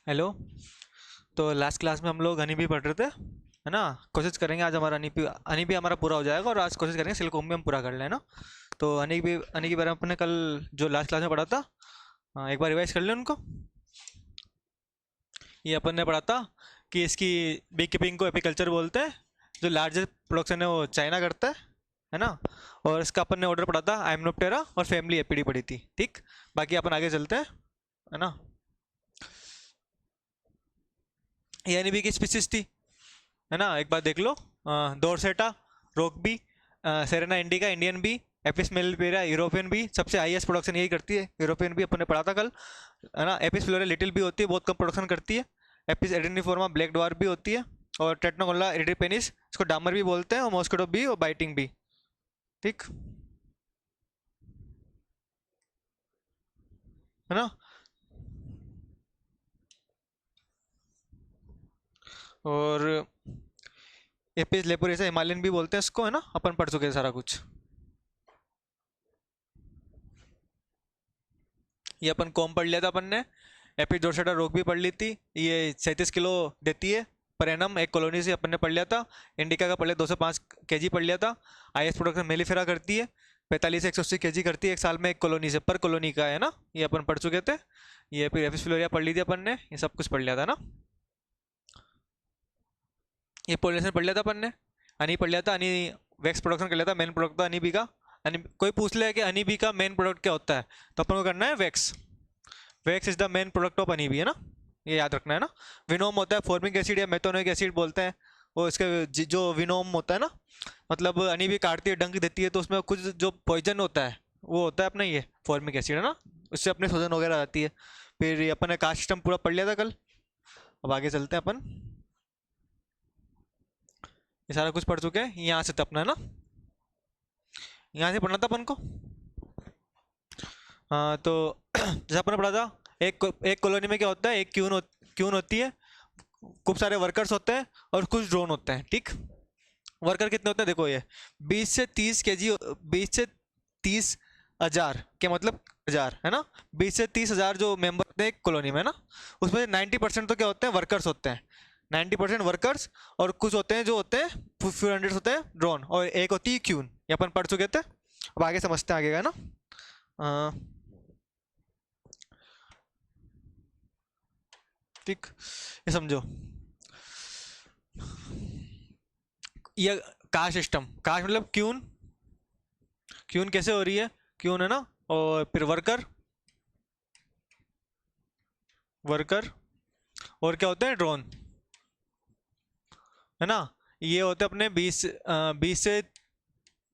Hello. तो last class में हम लोग हनी बी पढ़ रहे थे, है ना। कोशिश करेंगे आज हमारा हनी बी हमारा पूरा हो जाएगा और आज कोशिश करेंगे सिल्कॉम भी हम पूरा कर लें ना। तो हनी के बारे में अपने कल जो लास्ट क्लास में पढ़ा था, हाँ, एक बार रिवाइज कर लें उनको। ये अपन ने पढ़ा था कि इसकी बी कीपिंग को एपीकल्चर बोलते हैं। जो लार्जेस्ट प्रोडक्शन है वो चाइना करता है ना। और इसका अपन ने ऑर्डर पढ़ा था आइमनोप्टेरा और फैमिली एपीडी पढ़ी थी, ठीक। बाकी अपन आगे चलते हैं, है ना। ये हनी बी की स्पीसीज थी, है ना। एक बार देख लो, dorsata, rock bee, cerana indica Indian bee, Apis mellifera European bee. सबसे हाईएस्ट प्रोडक्शन यही करती है, यूरोपियन बी अपन ने पढ़ा था कल, है ना। एपिस फ्लोरा लिटिल बी होती है, बहुत कम प्रोडक्शन करती है। एपिस एडेनिफोर्मा ब्लैक ड्वार्फ भी होती है। और टेट्नोगोल्ला इरिडिपेनिस, इसको डामर भी बोलते हैं, और मॉस्किटो बी और बाइटिंग बी, ठीक, है ना। और एपिस लेपोरेसा हिमालयन भी बोलते हैं इसको, है ना। अपन पढ़ चुके हैं सारा कुछ। ये अपन कॉम पढ़ लिया था अपन ने। एपिडोर्सेटा रोग भी पढ़ ली थी। ये 37 किलो देती है पर एनम, एक कॉलोनी से अपन ने पढ़ लिया था। इंडिका का पढ़ लिया, 205 kg पढ़ लिया था। आईएस प्रोडक्शन मेलिफेरा करती है, 45 से 180 kg करती है एक साल में, एक कॉलोनी से, पर कॉलोनी का, है ना। ये अपन पढ़ चुके थे। ये फिर एफिस फ्लोरिया पढ़ ली थी अपन ने, ये सब कुछ पढ़ लिया था ना। ये पोलिनेशन पढ़ लिया था अपन ने। हनी पढ़ लिया था, हनी वैक्स प्रोडक्शन कर लिया था, मेन प्रोडक्ट था हनी बी का। हनी, कोई पूछ ले कि हनी बी का मेन प्रोडक्ट क्या होता है, तो अपन को करना है wax. Wax is the main product of honey bee, है ना। ये याद रखना है ना। विनोम होता है फॉर्मिक एसिड या मेथोनिक एसिड बोलते हैं। वो इसका जो विनोम होता है ना, मतलब हनी बी काटती है, डंक देती है, तो उसमें कुछ जो पॉइजन होता है वो होता है अपना ये फॉर्मिक एसिड, है ना। उससे अपने सूजन वगैरह आती है। फिर ये अपन ने कास्ट सिस्टम पूरा पढ़ लिया था कल। अब आगे चलते हैं अपन। ये सारा कुछ पढ़ चुके हैं, यहाँ से तो अपना, है ना। यहाँ से पढ़ना था अपन को। हाँ, तो जैसे अपन ने पढ़ा था, एक कॉलोनी में क्या होता है, एक क्यून होती है, खूब सारे वर्कर्स होते हैं और कुछ ड्रोन होते हैं, ठीक। वर्कर कितने होते हैं देखो, ये 20 से 30 kg, 20 से 30 हजार के मतलब हजार, है ना। 20 से 30 हजार जो मेंबर होते हैं एक कॉलोनी में, है ना। उसमें 90% तो क्या होते हैं, वर्कर्स होते हैं। 90% वर्कर्स, और कुछ होते हैं जो होते हैं फ्यू हंड्रेड होते हैं ड्रोन, और एक होती है क्यून। ये अपन पढ़ चुके थे। अब आगे समझते हैं आगे का, है ना। ठीक, ये समझो। ये कास्ट सिस्टम, कास्ट मतलब क्यून। क्यून कैसे हो रही है, क्यून, है ना। और फिर वर्कर, वर्कर, और क्या होते हैं, ड्रोन, है ना। ये होते हैं अपने 20 से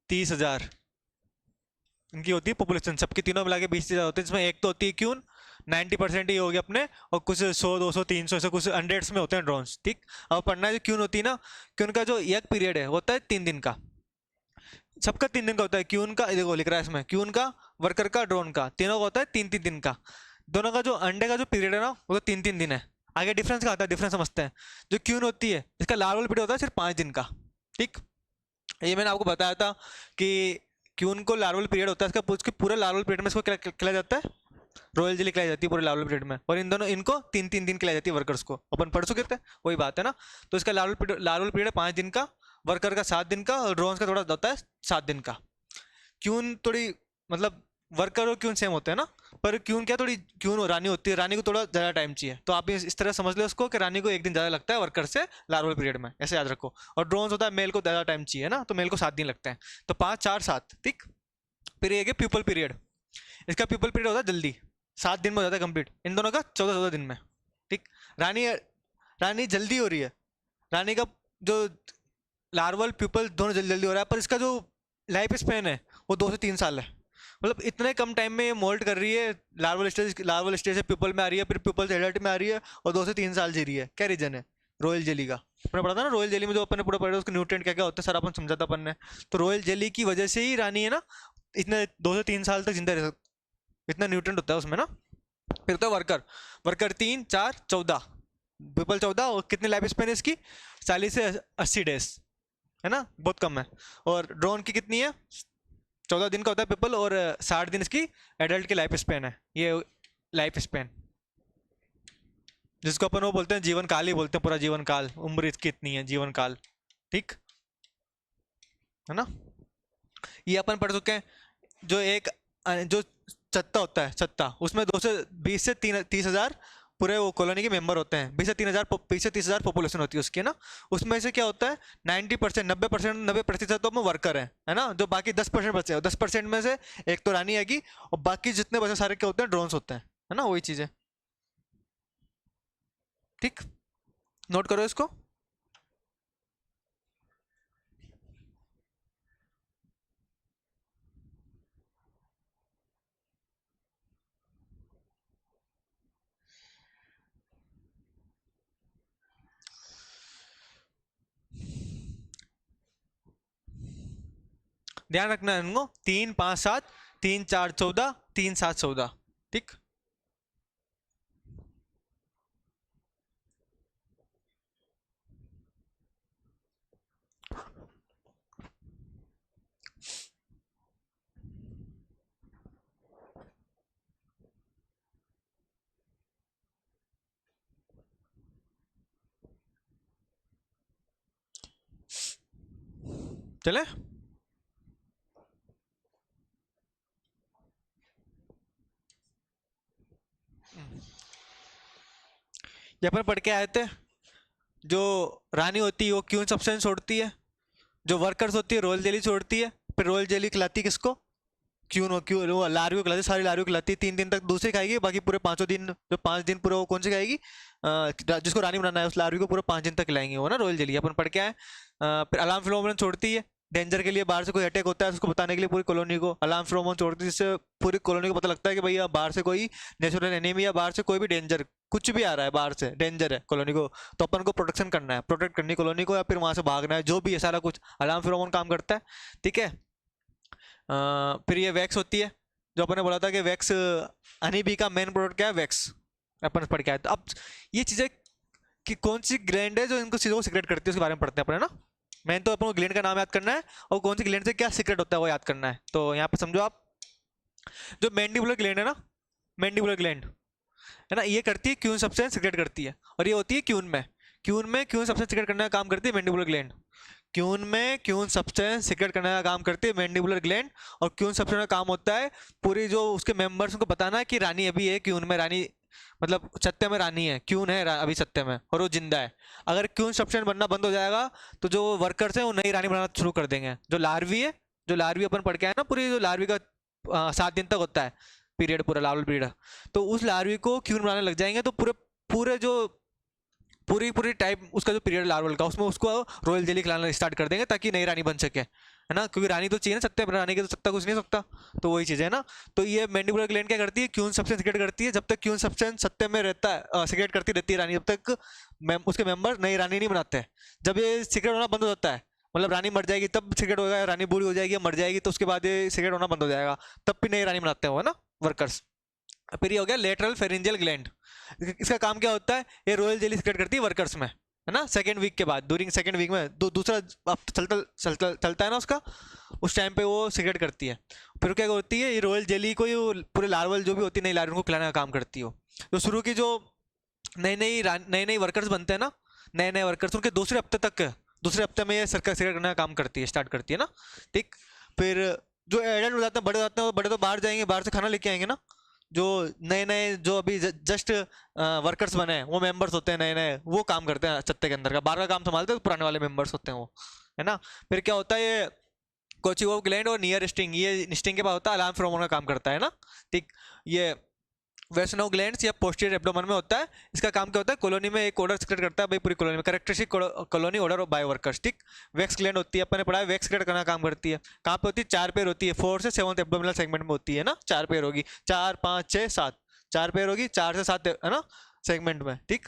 30 हजार, इनकी होती है पॉपुलेशन, सबकी तीनों मिला के 20 हजार होते हैं, जिसमें एक तो होती है क्यून, 90% ही हो गया अपने, और कुछ 100 200 300 ऐसे कुछ हंड्रेड्स में होते हैं ड्रोन्स, ठीक। अब पढ़ना है जो क्यून होती है ना, क्यून का जो एक पीरियड है होता है 3 दिन का। सबका 3 दिन का होता है क्यून का, देखो लिख रहा है इसमें, क्यून का, वर्कर का, ड्रोन का, तीनों का होता है 3 3 दिन का। दोनों का जो अंडे का जो पीरियड है ना, वो तो 3 3 दिन है। आगे डिफरेंस क्या आता है, डिफरेंस समझते हैं। जो क्यून होती है इसका लार्वल पीरियड होता है सिर्फ 5 दिन का, ठीक। ये मैंने आपको बताया था कि क्यून को लार्वल पीरियड होता है इसका, उसके पूरे लार्वल पीरियड में इसको क्या खिलाया जाता है, रॉयल जेली खिलाई जाती है पूरे लार्वल पीरियड में, और इन दोनों इनको 3 3 दिन खिलाई जाती है वर्कर्स को, अपन पढ़ चुके थे, वही बात है ना। तो इसका लार्वल पीरियड है 5 दिन का, वर्कर का 7 दिन का, और ड्रोन्स का थोड़ा होता है 7 दिन का। क्यून थोड़ी, मतलब वर्कर और क्यून सेम होते हैं ना, पर क्यून क्या, थोड़ी क्यून रानी होती है, रानी को थोड़ा ज़्यादा टाइम चाहिए, तो आप इस तरह समझ लो उसको कि रानी को 1 दिन ज़्यादा लगता है वर्कर से लार्वल पीरियड में, ऐसे याद रखो। और ड्रोन्स होता है मेल को ज़्यादा टाइम चाहिए ना, तो मेल को 7 दिन लगते हैं, तो 5 4 7, ठीक। फिर ये प्यूपल पीरियड, इसका प्यूपल पीरियड होता है जल्दी, 7 दिन में हो जाता है कंप्लीट, इन दोनों का 14 14 दिन में, ठीक। रानी, रानी जल्दी हो रही है, रानी का जो लार्वल प्यूपल दोनों जल्दी जल्दी हो रहा है, पर इसका जो लाइफ स्पेन है वो 2 से 3 साल है। मतलब इतने कम टाइम में ये मोल्ट कर रही है, लार्वल स्टेज से प्यूपल में आ रही है, फिर प्यूपल से एडल्ट में आ रही है, और 2 से 3 साल जी रही है। क्या रीजन है, रॉयल जेली का। अपने पढ़ा था ना रॉयल जेली में, जो अपन ने पूरा पढ़ा उसके न्यूट्रिएंट क्या क्या होता है सारा अपन समझा था अपन ने। तो रॉयल जेली की वजह से ही रानी है ना, इतने 2 से 3 साल तक जिंदा रह सकती, इतना न्यूट्रिएंट होता है उसमें ना। फिर तो वर्कर, वर्कर 3 4 14, पीपल 14, और कितनी लाइफ स्पेन है इसकी, 40 से 80 डेज, है ना, बहुत कम है। और ड्रोन की कितनी है, 14 दिन का होता है पीपल, और 60 दिन इसकी एडल्ट की लाइफ स्पेन है, ये लाइफ स्पेन। जिसको अपन वो बोलते हैं जीवन काल ही बोलते हैं, पूरा जीवन काल, उम्र इसकी इतनी है, जीवन काल। ठीक है ना। ये अपन पढ़ चुके हैं। जो एक जो छत्ता होता है, छत्ता, उसमें 2 से 20 से 30 हजार पूरे वो कॉलोनी के मेंबर होते हैं। 20 से 30 हजार पॉपुलेशन होती है उसकी, है ना। उसमें से क्या होता है, 90%, 90% तो वर्कर है ना। जो बाकी 10% बचे, 10% में से एक तो रानी आएगी, और बाकी जितने बचे सारे क्या होते हैं, ड्रोन्स होते हैं, है ना। वही चीज है। ठीक, नोट करो इसको। ध्यान रखना है इनको, 3 5 7, 3 4 14, 3 7 14। ठीक, चले। ये अपन पढ़ के आए थे। जो रानी होती है वो क्यून सब्सटेंस छोड़ती है, जो वर्कर्स होती है रोयल जेली छोड़ती है, फिर रोयल जेली खिलाती है किसको, क्यून, क्यों वो लार्वी को खिलाती है, सारी लार्वी को खिलाती है। 3 दिन तक दूसरी खाएगी, बाकी पूरे 5 दिन, जो 5 दिन पूरे वो कौन सी खाएगी, जिसको रानी बनाना है उस लार्वी को पूरे 5 दिन तक खिलाएंगे वो ना, रॉयल जेली। अपन पढ़ के आए। फिर अलार्म फिनोमेनन छोड़ती है, डेंजर के लिए, बाहर से कोई अटैक होता है उसको बताने के लिए पूरी कॉलोनी को अलार्म फिनोमेनन छोड़ती है, जिससे पूरी कॉलोनी को पता लगता है कि भैया बाहर से कोई नेचुरल एनिमी या बाहर से कोई भी डेंजर कुछ भी आ रहा है, बाहर से डेंजर है कॉलोनी को, तो अपन को प्रोटेक्शन करना है, प्रोटेक्ट करनी कॉलोनी को, या फिर वहां से भागना है, जो भी है सारा कुछ अलार्म फिनोमेनन काम करता है। ठीक है। फिर ये वैक्स होती है, जो अपन ने बोला था कि वैक्स, हनी बी का मेन प्रोडक्ट क्या है, वैक्स। अपन पढ़ के आए। तो अब ये चीजें कि कौन सी ग्लैंड है जो इनको चीजों को सीक्रेट करती है, उसके बारे में पढ़ते हैं अपन, है ना। मेन तो अपन को ग्लैंड का नाम याद करना है, और कौन सी ग्लैंड से क्या सीक्रेट होता है वो याद करना है। तो यहाँ पे समझो आप, जो मैंडिबुलर ग्लैंड है ना, मैंडिबुलर ग्लैंड है ना, ये करती है क्यून सब्सटेंस सीक्रेट करती है, और ये होती है क्यून में। क्यून सब्सटेंस सीक्रेट करने का काम करती है mandibular gland. Queen substance secrete करने का काम करती है मैंडिबुलर ग्लैंड। और क्यून सब्सटेंस का काम होता है पूरी जो उसके मेंबर्स को बताना है कि रानी अभी है क्यून में, रानी मतलब सत्य में रानी है, क्यून है अभी सत्य में, और वो जिंदा है। अगर क्यून सब्सटेंस बनना बंद हो जाएगा तो जो वर्कर्स हैं वो नई रानी बनाना शुरू कर देंगे। जो लार्वी है, जो लार्वी अपन पढ़ के आए ना, पूरी जो लार्वी का 7 दिन तक होता है पीरियड, पूरा लार्वल पीरियड, तो उस लार्वी को क्यून बनाने लग जाएंगे। तो पूरे पूरे जो पूरी पूरी टाइप उसका जो पीरियड लार्वल का, उसमें उसको रॉयल जेली खिलाना स्टार्ट कर देंगे ताकि नई रानी बन सके, है ना। क्योंकि रानी तो चाहिए ना सत्य में, रानी के तो सत्ता कुछ नहीं सकता, तो वही चीज़ है ना। तो ये मैंडिबुलर ग्लैंड क्या करती है, क्यून सब्सटेंस सीक्रेट करती है। जब तक क्यून सब्सटेंस सत्य में रहता है, सीक्रेट करती रहती है रानी, जब तक उसके मेंबर नई रानी नहीं बनाते हैं। जब ये सीक्रेट होना बंद हो जाता है, मतलब रानी मर जाएगी तब सीक्रेट होगा, रानी बूढ़ी हो जाएगी या मर जाएगी तो उसके बाद ये सीक्रेट होना बंद हो जाएगा, तब भी नई रानी बनाते हैं वो, है ना, वर्कर्स। फिर ये हो गया लेटरल फेरिंजियल ग्लैंड। इसका काम क्या होता है, ये रॉयल जेली सीक्रेट करती है वर्कर्स में, है ना। सेकेंड वीक के बाद, ड्यूरिंग सेकेंड वीक में दूसरा अब चलता है ना उसका, उस टाइम पे वो सिगरेट करती है। फिर क्या होती है, ये रॉयल जेली को ये पूरे लार्वल जो भी होती है नई लार्वल को खिलाने का काम करती हो। तो शुरू की जो नई नई वर्कर्स बनते हैं ना, नए नए वर्कर्स, उनके दूसरे हफ्ते में ये सरकार सिगरेट करने का काम करती है, स्टार्ट करती है ना। ठीक। फिर जो एडल्ट हो जाते हैं, बड़े हो जाते हैं, बड़े तो बाहर जाएंगे, बाहर से खाना लेके आएंगे ना। जो नए नए जो अभी जस्ट वर्कर्स बने हैं वो मेंबर्स होते हैं नए नए, वो काम करते हैं सत्ते के अंदर का, बाहर का काम संभालते हैं, तो पुराने वाले मेंबर्स होते हैं वो, है ना। फिर क्या होता है, ये कोचिंग ऑफ ग्लैंड और नियर स्टिंग, ये स्टिंग के पास होता है, अलार्म फिनोमेनन का काम करता है ना। ठीक। ये वेस्टर्न ग्लैंड्स या पोस्टीरियर एब्डोमेन में होता है। इसका काम क्या होता है, कॉलोनी में एक ऑर्डर सीक्रेट करता है भाई, पूरी कॉलोनी में characteristic colony order of by workers. ठीक। वैक्स ग्लैंड होती है, अपन ने पढ़ा है, वैक्स क्रिएट करने का काम करती है। कहाँ पे होती है, 4 पैर होती है, 4 से 7 एब्डोमिनल सेगमेंट में होती है ना, 4 पैर होगी, 4 5 6 7, 4 पैर होगी, 4 से 7, है ना, सेगमेंट में। ठीक।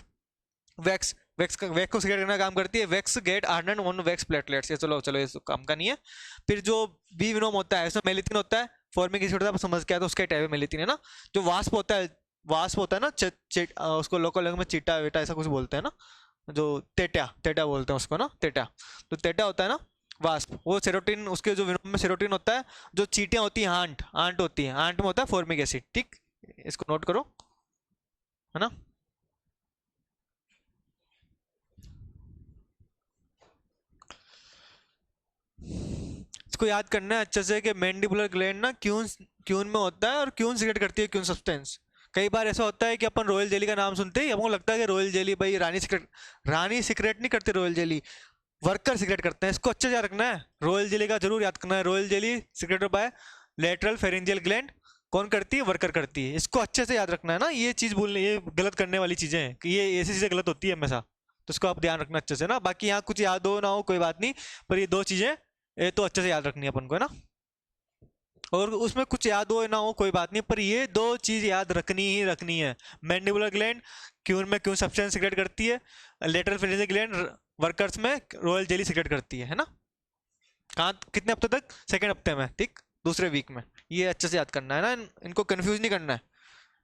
वैक्स वैक्स को सिक्रेट करने का काम करती है। Wax get harden on wax platelets, ये चलो चलो ये काम का नहीं है। फिर जो बी विनोम होता है, इसमें मेलिथिन होता है, फॉर्मिक एसिड होता है, समझ के आया तो उसका टाइप है मेलिथिन, है ना। जो वास्प होता है ना, उसको लोकल लैंग्वेज में चीटा वेटा ऐसा कुछ बोलते हैं ना, जो टेटा टेटा बोलते हैं उसको ना, टेटा। तो टेटा होता है ना वास्प, वो सेरोटिन, उसके जो विनोम में सेरोटिन होता है। जो चीटियां होती हैं, आंट होती है, आंट में होता है फॉर्मिक एसिड। ठीक, इसको नोट करो, है ना। इसको याद करना है अच्छे से कि मैंडिबुलर ग्लैंड ना क्यून क्यून में होता है और क्यून सीक्रेट करती है क्यून सब्सटेंस। कई बार ऐसा होता है कि अपन रॉयल जेली का नाम सुनते ही हमको लगता है कि रॉयल जेली भाई रानी सीक्रेट नहीं करती रॉयल जेली, वर्कर सीक्रेट करते हैं। इसको अच्छे से याद रखना है, रॉयल जेली का जरूर याद करना है। Royal jelly secreted by lateral pharyngeal gland, कौन करती है? वर्कर करती है। इसको अच्छे से याद रखना है ना, ये चीज भूलने, ये गलत करने वाली चीजें हैं कि ये ऐसी चीजें गलत होती है हमेशा, तो इसको आप ध्यान रखना अच्छे से ना। बाकी यहाँ कुछ याद हो ना हो कोई बात नहीं, पर ये दो चीजें ये तो अच्छे से याद रखनी है अपन को, है ना। और उसमें कुछ याद हो ना हो कोई बात नहीं, पर ये दो चीज याद रखनी ही रखनी है। मैंडिबुलर ग्लैंड क्यून में क्यून सब्सटेंस सीक्रेट करती है, लेटरल फेरेंजियल ग्लैंड वर्कर्स में रॉयल जेली सीक्रेट करती है ना। कहाँ कितने हफ्ते तक? सेकेंड हफ्ते में, ठीक, दूसरे वीक में। ये अच्छे से याद करना है ना, इनको कंफ्यूज नहीं करना है।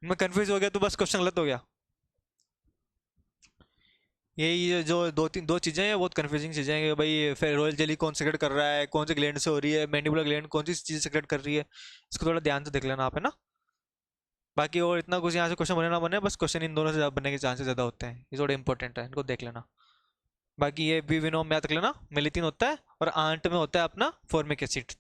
इनमें कंफ्यूज हो गया तो बस क्वेश्चन गलत हो गया। ये जो दो चीजें हैं बहुत कंफ्यूजिंग चीजें हैं कि भाई फिर रॉयल जेली कौन सेक्रेट कर रहा है, कौन से ग्लैंड से हो रही है, मैंडिबुलर ग्लैंड कौन सी चीज सेक्रेट कर रही है, इसको थोड़ा ध्यान से देख लेना आप, है ना। बाकी और इतना कुछ यहाँ से क्वेश्चन बने ना बने, बस क्वेश्चन इन दोनों से बनने के चांसेस ज्यादा होते हैं, ये थोड़े इंपॉर्टेंट है, इनको देख लेना। बाकी ये बी विनोम में याद रख लेना, मिलिथिन होता है और आंट में होता है अपना फॉर्मिक एसिड।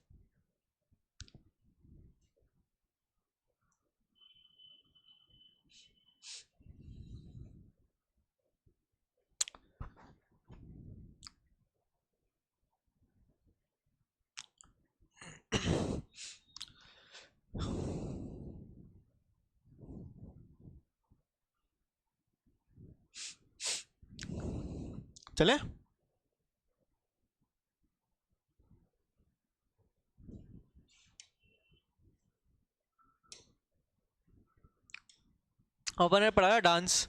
चले। अपन ने पढ़ा डांस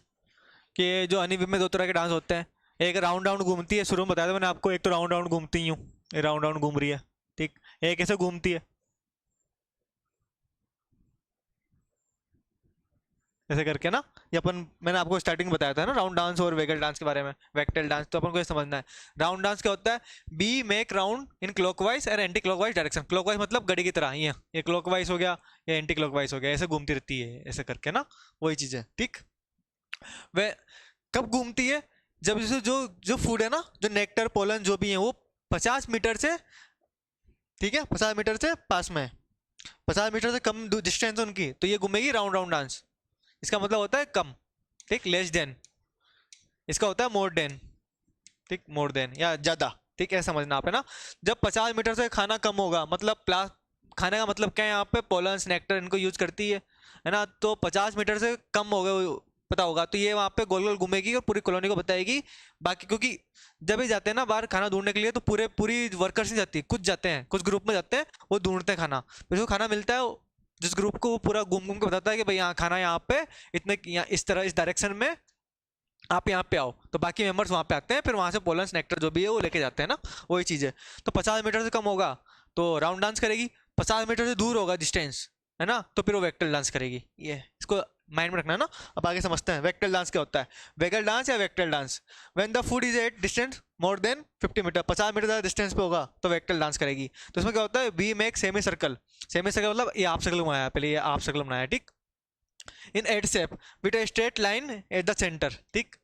कि जो अनिविम में दो तरह के डांस होते हैं। एक राउंड राउंड घूमती है, शुरू में बताया था मैंने आपको, एक तो राउंड राउंड घूमती हूँ, ये राउंड राउंड घूम रही है, ठीक। एक ऐसे घूमती है ऐसे करके ना, ये अपन मैंने आपको स्टार्टिंग में बताया था ना राउंड डांस और वेगल डांस के बारे में, वेक्टेल डांस, तो अपन को ये समझना है। राउंड डांस क्या होता है? Bee make round in clockwise और एंटी क्लॉकवाइज डायरेक्शन। क्लॉकवाइज मतलब घड़ी की तरह, ये क्लॉकवाइज हो गया, ये एंटी क्लॉकवाइज हो गया, ऐसे घूमती रहती है ऐसे करके ना, वही चीज है, ठीक। वह कब घूमती है? जब जैसे जो जो फूड है ना, जो नेक्टर पोलन जो भी है वो 50 मीटर से, ठीक है, 50 मीटर से पास में है, 50 मीटर से कम डिस्टेंस उनकी, तो ये घूमेगी राउंड राउंड डांस। इसका मतलब होता है कम, ठीक, लेस देन। इसका होता है मोर देन, ठीक, मोर देन या ज्यादा, ठीक है, समझना आप, है ना। जब 50 मीटर से खाना कम होगा, मतलब प्लास खाने का मतलब क्या है यहाँ पे? पोलन्स नेक्टर इनको यूज करती है ना। तो 50 मीटर से कम हो गए पता होगा, तो ये वहाँ पे गोल गोल घूमेगी और पूरी कॉलोनी को बताएगी। बाकी क्योंकि जब भी जाते हैं ना बाहर खाना ढूंढने के लिए, तो पूरी वर्कर्स नहीं जाती, कुछ जाते हैं, कुछ ग्रुप में जाते हैं, वो ढूंढते हैं खाना, फिर जो खाना मिलता है जिस ग्रुप को, वो पूरा घूम घूम के बताता है कि भाई यहाँ खाना, यहाँ पे इतने, यहाँ इस तरह इस डायरेक्शन में, आप यहाँ पे आओ। तो बाकी मेंबर्स वहाँ पे आते हैं, फिर वहाँ से पोलन्स नेक्टर जो भी है वो लेके जाते हैं ना, वही चीज़ है। तो 50 मीटर से कम होगा तो राउंड डांस करेगी, 50 मीटर से दूर होगा डिस्टेंस, है ना, तो फिर वो वेक्टल डांस करेगी। ये इसको माइंड में रखना है ना। अब आगे समझते हैं वेक्टल डांस क्या होता है। वेगल डांस या वेक्टल dance, when the food is at distance more than 50 metre, 50 metre ज़्यादा डिस्टेंस पे होगा तो वेक्टल डांस करेगी। तो इसमें क्या होता है? We make semicircle, semicircle मतलब ये आप सर्कल बनाया, पहले ये आप सर्कल बनाया, ठीक, in eight step with a straight line at the center, ठीक।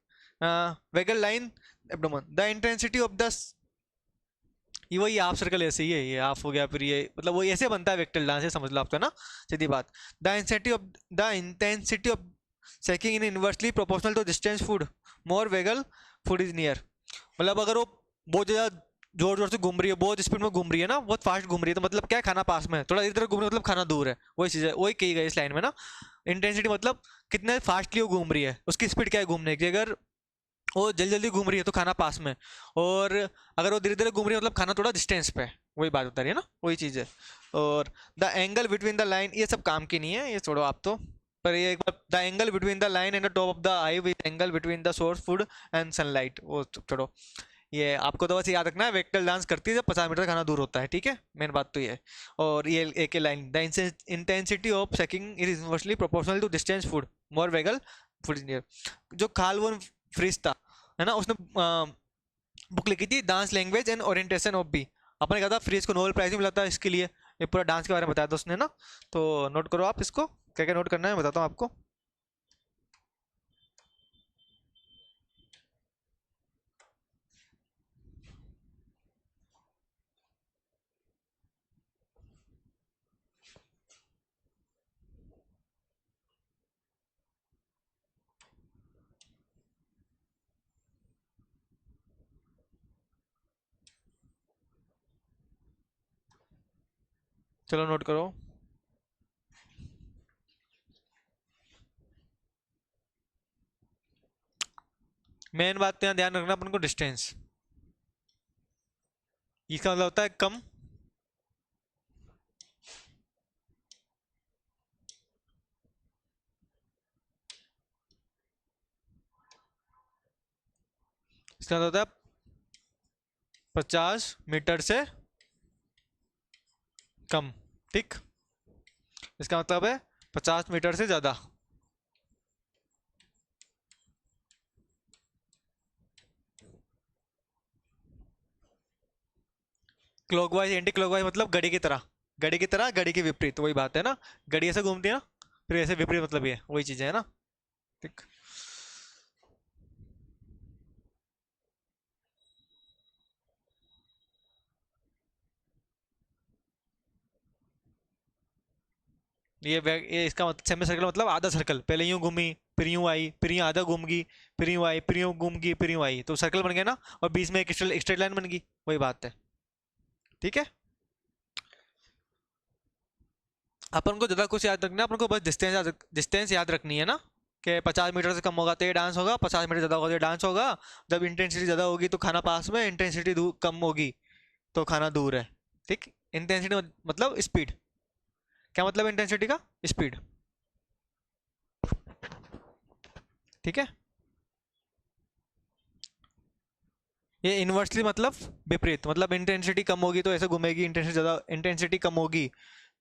Vagal line abdomen, the intensity of the, ये वही हाफ सर्कल ऐसे ही है, ये हाफ हो गया, फिर ये मतलब वो ऐसे बनता है वेक्टल डांस, समझ लो आप, तो ना सीधी बात। The intensity of shaking in inversely proportional to distance food, more waggle food is near. मतलब अगर वो बहुत ज़्यादा जोर जोर से घूम रही है, बहुत स्पीड में घूम रही है ना, बहुत फास्ट घूम रही है, तो मतलब क्या है? खाना पास में है, थोड़ा इधर घूम रही है मतलब खाना दूर है, वही चीज़ है, वही कही गई इस लाइन में ना। इंटेंसिटी मतलब कितने फास्टली वो घूम रही है, उसकी स्पीड क्या है घूमने की। अगर वो जल्दी जल्दी घूम रही है तो खाना पास में, और अगर वो धीरे धीरे घूम रही है मतलब खाना थोड़ा डिस्टेंस पे है, वही बात बता रही है ना, वही चीज़ है। और the angle between the line, ये सब काम की नहीं है, ये छोड़ो आप तो। पर ये एक बार, the angle between the line and the top of the hive with angle between the source food and sunlight, वो छोड़ो। ये आपको तो बस याद रखना है, वेक्टर डांस करती है जब 50 मीटर खाना दूर होता है, ठीक है, मेन बात तो ये है। और ये एक line, the intensity of shaking is inversely proportional to distance food, more waggle food is near. जो खालवन फ्रिज था, है ना, उसने बुक लिखी थी dance language and orientation of bee. अपने कहा था फ्रीज को नोबेल प्राइज भी मिला था इसके लिए, ये पूरा डांस के बारे में बताया था उसने ना। तो नोट करो आप इसको, क्या क्या नोट करना है मैं बताता हूँ आपको। चलो नोट करो। मेन बात यहाँ ध्यान रखना अपन को, डिस्टेंस। इसका मतलब होता है कम, इसका मतलब होता है 50 मीटर से कम। ठीक, इसका मतलब है 50 मीटर से ज्यादा। क्लॉकवाइज एंटी क्लॉकवाइज मतलब घड़ी की तरह, घड़ी की तरह, घड़ी के विपरीत, वही बात है ना। घड़ी ऐसे घूमती है ना, फिर ऐसे विपरीत मतलब ये वही चीजें है ना। ठीक, ये इसका मतलब सेमी सर्कल मतलब आधा सर्कल, पहले यूं घूमी, फिर यूं आई, फिर यूं आधा घूम गई, फिर यूं आई, फिर यूं घूम गई, फिर यूं आई, तो सर्कल बन गया ना। और बीच में एक स्ट्रेट लाइन बन गई, वही बात है। ठीक है, अपन को ज्यादा कुछ याद रखना है, अपन को बस डिस्टेंस याद रखनी है ना, कि 50 मीटर से कम होगा तो ये डांस होगा, 50 मीटर ज्यादा होगा तो ये डांस होगा। जब इंटेंसिटी ज्यादा होगी तो खाना पास में, इंटेंसिटी कम होगी तो खाना दूर है। ठीक, इंटेंसिटी मतलब स्पीड। क्या मतलब इंटेंसिटी का? स्पीड। ठीक है, ये इन्वर्सली मतलब विपरीत, मतलब इंटेंसिटी कम होगी तो ऐसे घूमेगी, इंटेंसिटी ज्यादा, इंटेंसिटी कम होगी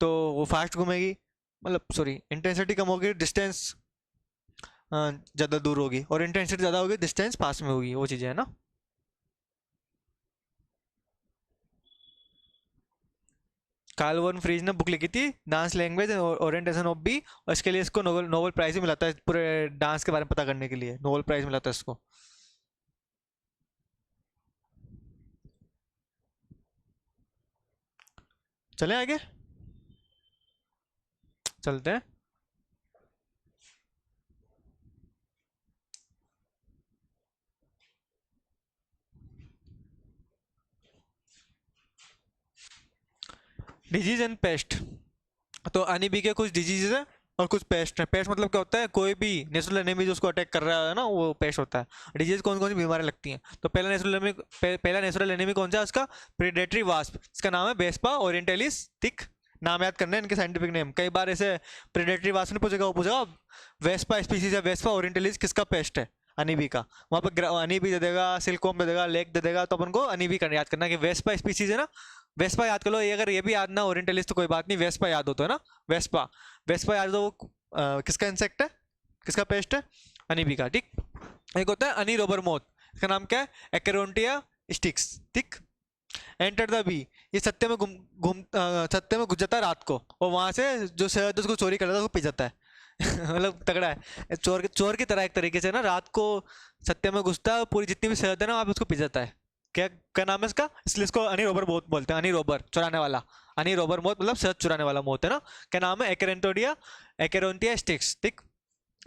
तो वो फास्ट घूमेगी, मतलब सॉरी, इंटेंसिटी कम होगी डिस्टेंस ज्यादा दूर होगी, और इंटेंसिटी ज्यादा होगी डिस्टेंस पास में होगी, वो चीजें है ना। Karl von Frisch book लिखी थी, dance language orientation of bee, और इसके लिए इसको नोबेल नोबेल प्राइज भी मिला था, पूरे डांस के बारे में पता करने के लिए नोबेल प्राइज मिला था इसको। चलें आगे, चलते हैं। Disease and paste. तो अनिबी के कुछ डिजीज है और कुछ पेस्ट है। पेस्ट मतलब क्या होता है? कोई भी नेचुरल एनिमी जो उसको अटैक कर रहा है ना, वो पेस्ट होता है। डिजीज कौन कौन सी बीमारियां लगती हैं? तो पहला नेचुरल एनिमी कौन सा है उसका? प्रेडेटरी वास्प, इसका नाम है वेस्पा ओरिएंटलिस। ठीक, नाम याद करना है इनके साइंटिफिक नेम। कई बार ऐसे प्रेडेटरी वास्प ने पूछेगा, वो पूछेगा वेस्पा स्पीसीज है, वेस्पा ओरिएंटलिस किसका पेस्ट है? अनीबी का। वहाँ पर अनीबी दे देगा, सिल्कोम दे देगा, लेक दे देगा, तो अपन को अनीबी का याद करना है कि वेस्पा स्पीसीज है ना। वेस्पा याद कर लो, ये अगर ये भी याद ना ओरिएंटलिस तो कोई बात नहीं, वेस्पा याद हो तो है ना। वेस्पा, वेस्पा याद हो, वो किसका इंसेक्ट है, किसका पेस्ट है? अनीबी का। ठीक, एक होता है अनी रोबर मोथ, इसका नाम क्या है? एक्रोंटिया स्टिक्स। ठीक, एंटर द बी, ये सत्ते में सत्ते में घुस जाता है रात को, और वहां से जो शहद उसको चोरी कर लेता है उसको पी जाता है। मतलब तगड़ा है, चोर की तरह एक तरीके से ना, रात को सत्ते में घुसता है, पूरी जितनी भी शहद है ना वहाँ पे उसको पी जाता है। क्या क्या नाम है इसका? इसलिए इसको अनी रोबर मोथ बोलते हैं, अनी रोबर चुराने वाला। अनी रोबर मोथ मतलब शहद चुराने वाला मोथ है ना। क्या नाम है? एक्रेंटोडिया, एक्रोंटिया स्टिक्स। ठीक,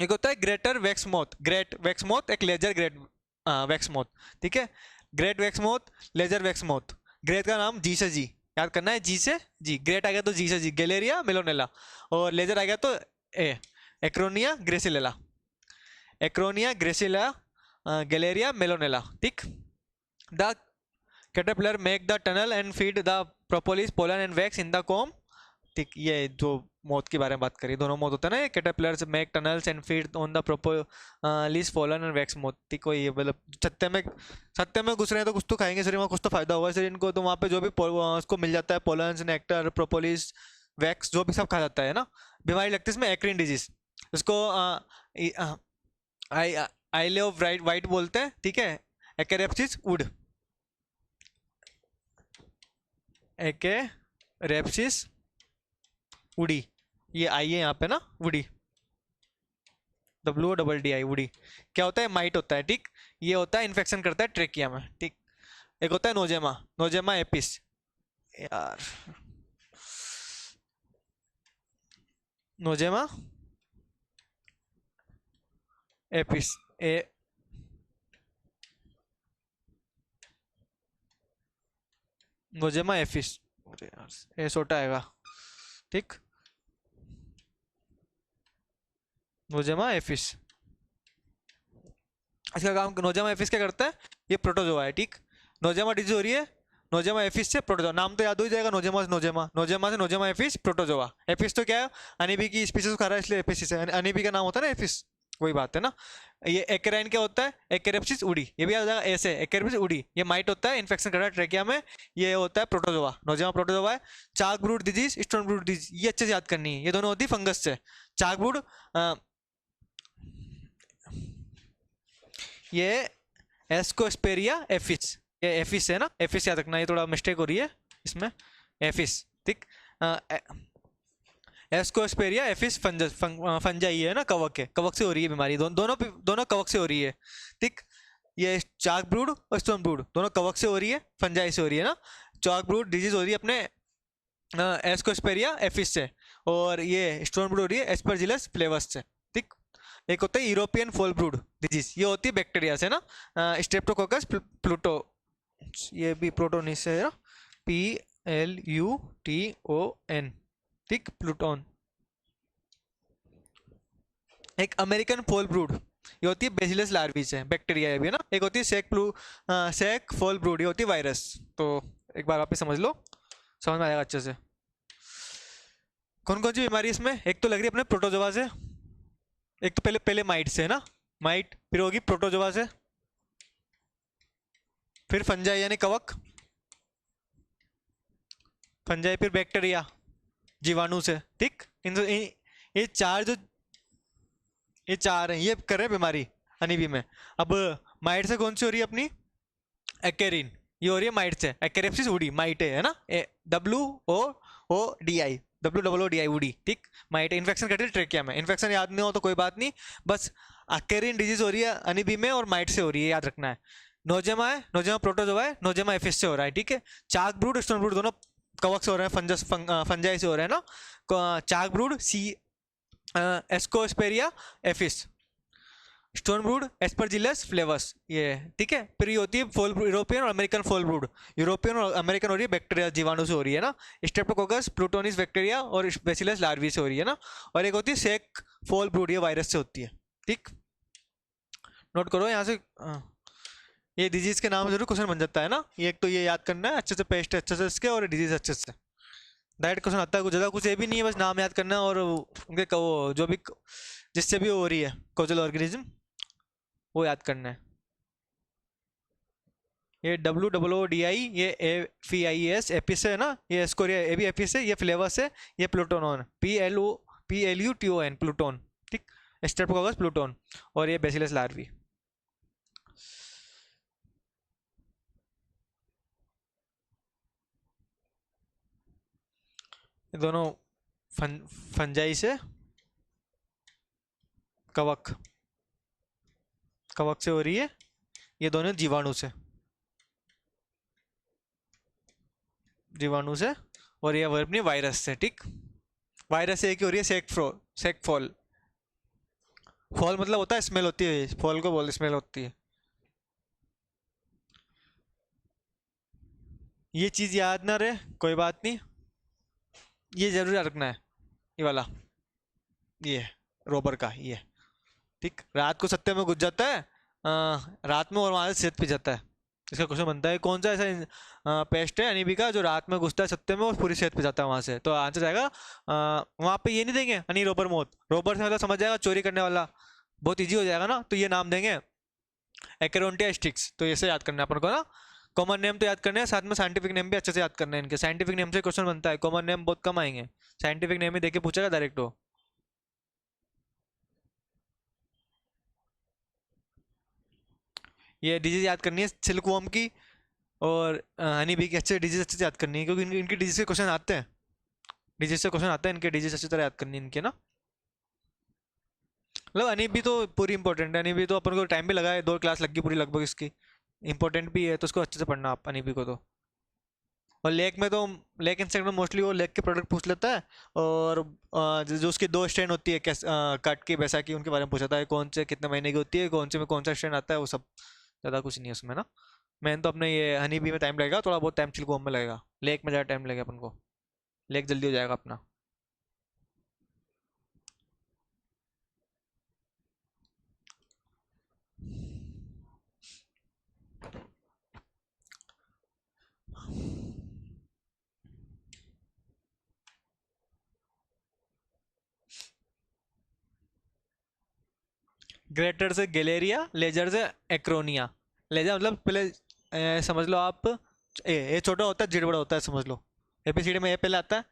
एक होता है greater wax moth, great wax moth, एक लेजर ग्रेट वैक्स मोथ। ठीक है, great wax moth, lesser wax moth. Great का नाम जी से जी याद करना है, जी से जी। ग्रेट आ गया तो जी से जी, गैलेरिया मेलोनेला। और लेजर आ गया तो ए, एक्रोनिया ग्रेसिलेला, एक्रोनिया ग्रेसिला, गैलेरिया मेलोनेला। ठीक, the caterpillar make the tunnel and feed the propolis pollen and wax in the comb. ठीक, ये जो मौत के बारे में बात करी, दोनों मौत होता है ना, ये caterpillars make tunnels and feed on the propolis pollen and wax मौत। ठीक, कोई ये मतलब सत्ते में घुस रहे हैं तो कुछ तो खाएंगे शरीर में, कुछ तो फायदा होगा शरीर इनको, तो वहाँ पे जो भी उसको मिल जाता है, पोलन्स, नेक्टर, प्रोपोलिस, वैक्स, जो भी सब खा जाता है ना। बीमारी लगती है इसमें एक्रिन डिजीज, इसको आई आइले ऑफ वाइट वाइट बोलते हैं। ठीक है, एकेरेप्सिस वुड, एकेरेप्सिस वुडी, ये आई है यहाँ पे ना, वुडी, WODDI वुडी। क्या होता है? माइट होता है। ठीक, ये होता है इन्फेक्शन करता है ट्रेकिया में। ठीक, एक होता है नोजेमा, नोजेमा एपिस, यार नोजेमा एपिस, ए नोजेमा एपिस, अरे यार ए छोटा आएगा, ठीक। नोजेमा एफिस, इसका काम नोजेमा एफिस क्या करता है, ये प्रोटोजोआ है, ठीक। नोजेमा डिजीज हो रही है नोजेमा एफिस से प्रोटोजोआ, नाम तो याद हो ही जाएगा, नोजेमा से नोजेमा, नोजेमा से नोजेमा एफिस प्रोटोजोआ। एफिस तो क्या है, अनीबी की स्पीसीज खा रहा है इसलिए एफिस है, अनीबी का नाम होता है ना एफिस, वही बात है ना। ये एक्राइन क्या होता है, एक्रेप्सिस उडी, ये भी आ जाएगा ऐसे, एक्रेप्सिस उडी, ये माइट होता है, इन्फेक्शन कर रहा है ट्रेकिया में, ये होता है प्रोटोजोआ, नोजेमा प्रोटोजोआ है। Chalk brood disease, stone brood disease, ये अच्छे से याद करनी है, ये दोनों होती है फंगस से। चाक ब्रूड ये एस्कोस्पेरिया एफिस, ये एफिस है ना, एफिस याद रखना, ये थोड़ा मिस्टेक हो रही है इसमें, एफिस, ठीक। एस्कोस्पेरिया एफिस फंजस, फंजाई है ना, कवक है, कवक से हो रही है बीमारी, दोनों कवक से हो रही है, ठीक। ये चाक ब्रूड और स्टोन ब्रूड दोनों कवक से हो रही है, फंजाई से हो रही है ना। चाक ब्रूड डिजीज हो रही है अपने एस्कोस्पेरिया एफिस से, और ये स्टोन ब्रूड हो रही है एस्परजिलस फ्लेवस से, ठीक। एक होता है यूरोपियन फॉल ब्रूड डिजीज, ये होती है बैक्टीरिया से ना, स्ट्रेप्टोकोकस प्लूटो, ये भी प्रोटोनिस है ना, PLUTON, ठीक, प्लूटोन। एक अमेरिकन फॉल ब्रूड, ये होती है बेसिलस लार्वी से, बैक्टीरिया है भी ना। एक होती है सेक फॉल ब्रूड, ये होती है वायरस। तो एक बार वापस समझ लो, समझ में आएगा अच्छे से। कौन कौन सी बीमारी इसमें, एक तो लग रही है अपने प्रोटोजोआ से, एक तो पहले पहले माइट से है ना, माइट, फिर होगी प्रोटोजोआ से, फिर फंजाई यानी कवक, फंजाई फिर बैक्टीरिया जीवाणु से, ठीक। ये चार जो, ये चार हैं, ये कर रहे हैं बीमारी अनीबी में। अब माइट से कौन सी हो रही है अपनी, एक्केरिन, ये हो रही है माइट से, एक्केरेप्सिस उडी, माइट है ना, WOODI उडी, ठीक। माइट इन्फेक्शन करती है ट्रेकिया में, इन्फेक्शन याद नहीं हो तो कोई बात नहीं, बस एक्केरिन डिजीज हो रही है अनीबी में और माइट से हो रही है, याद रखना है। नोजेमा है, नोजेमा प्रोटोजोआ है, नोजेमा एफिस से हो रहा है, ठीक है। चाक ब्रूड स्टोन ब्रूड दोनों कवक से हो रहे हैं, फंजाई से हो रहे हैं ना। Chalk brood Ascosphaera apis, stone brood Aspergillus flavus, ये ठीक है। फिर ये होती है फॉल यूरोपियन और अमेरिकन फॉल ब्रूड, यूरोपियन और अमेरिकन हो रही है बैक्टीरिया जीवाणु से हो रही है ना, स्ट्रेप्टोकोकस प्लूटोनिस बैक्टीरिया और बेसिलस लार्वी से हो रही है ना। और एक होती है सेक फॉल ब्रूड, ये वायरस से होती है, ठीक। नोट करो यहाँ से, ये डिजीज के नाम जरूर क्वेश्चन बन जाता है ना, ये एक तो ये याद करना है अच्छे से, पेस्ट अच्छे से इसके, और डिजीज अच्छे से डायरेक्ट क्वेश्चन आता है, कुछ ज़्यादा कुछ ये भी नहीं है, बस नाम याद करना है और उनके वो जो भी जिससे भी हो रही है कोजल ऑर्गेनिज्म वो याद करना है। ये WOODI, ये FIES एपिस है ना, ये स्कोरिया, ये भी एपिस है, ये फ्लेवस है, ये प्लूटोनॉन, PLUTON प्लूटोन, ठीक। स्ट्रेप्टोकोकस प्लूटोन, और ये बेसिलस लार्वी। ये दोनों फंजाई से, कवक कवक से हो रही है, ये दोनों जीवाणु से, जीवाणु से, और ये अपनी वायरस से, ठीक। वायरस से एक ही हो रही है सेक फॉल, फॉल मतलब होता है स्मेल होती है, फॉल को बोल स्मेल होती है। ये चीज याद ना रहे कोई बात नहीं, ये जरूर याद रखना है, ये वाला, ये रोबर का ये, ठीक। रात को सत्ते में घुस जाता है, रात में और वहां से सेहत पे जाता है। इसका क्वेश्चन बनता है कौन सा ऐसा पेस्ट है अनीबी का जो रात में घुसता है सत्ते में और पूरी सेहत पे जाता है वहां से, तो आंसर जाएगा वहां पे ये नहीं देंगे अनी रोबर मौत, रोबर से मतलब समझ जाएगा चोरी करने वाला, बहुत इजी हो जाएगा ना, तो ये नाम देंगे एक्रोंटिया स्टिक्स, तो ऐसे याद करना है अपन को ना। कॉमन नेम तो याद करना है, साथ में साइंटिफिक नेम भी अच्छे से याद करना है, इनके साइंटिफिक नेम से क्वेश्चन बनता है, कॉमन नेम बहुत कम आएंगे, साइंटिफिक नेम ही देके पूछेगा डायरेक्ट हो। ये डिजीज याद करनी है सिल्क वॉर्म की और हनी बी की, अच्छे डिजीज अच्छे से याद करनी है, क्योंकि इनकी डिजीज के क्वेश्चन आते हैं, डिजीज से क्वेश्चन आते हैं इनके, डिजीज अच्छी तरह याद करनी है इनके ना। मतलब हनी बी तो पूरी इंपॉर्टेंट है, हनी बी तो अपन को टाइम भी लगा है, 2 क्लास लग गई पूरी लगभग इसकी, इंपॉर्टेंट भी है, तो उसको अच्छे से पढ़ना आप हनी बी को तो। और लेक में तो, लेक इंसेक्ट में मोस्टली वो लेक के प्रोडक्ट पूछ लेता है, और जो उसकी 2 स्ट्रेन होती है कट की वैसा की, उनके बारे में पूछा था, कौन से कितने महीने की होती है, कौन से में कौन सा स्ट्रेन आता है, वो सब, ज़्यादा कुछ नहीं है उसमें ना। मेन तो अपने ये हनी बी में टाइम लगेगा, थोड़ा बहुत टाइम सिल्कवॉर्म में लगेगा, लेक में ज़्यादा टाइम लगेगा अपन को, लेक जल्दी हो जाएगा अपना। ग्रेटर से गैलेरिया, लेजर से एक्रोनिया। लेजर मतलब पहले समझ लो आप, ए छोटा होता है, जेड बड़ा होता है, समझ लो। एबीसीडी में ए पहले आता है,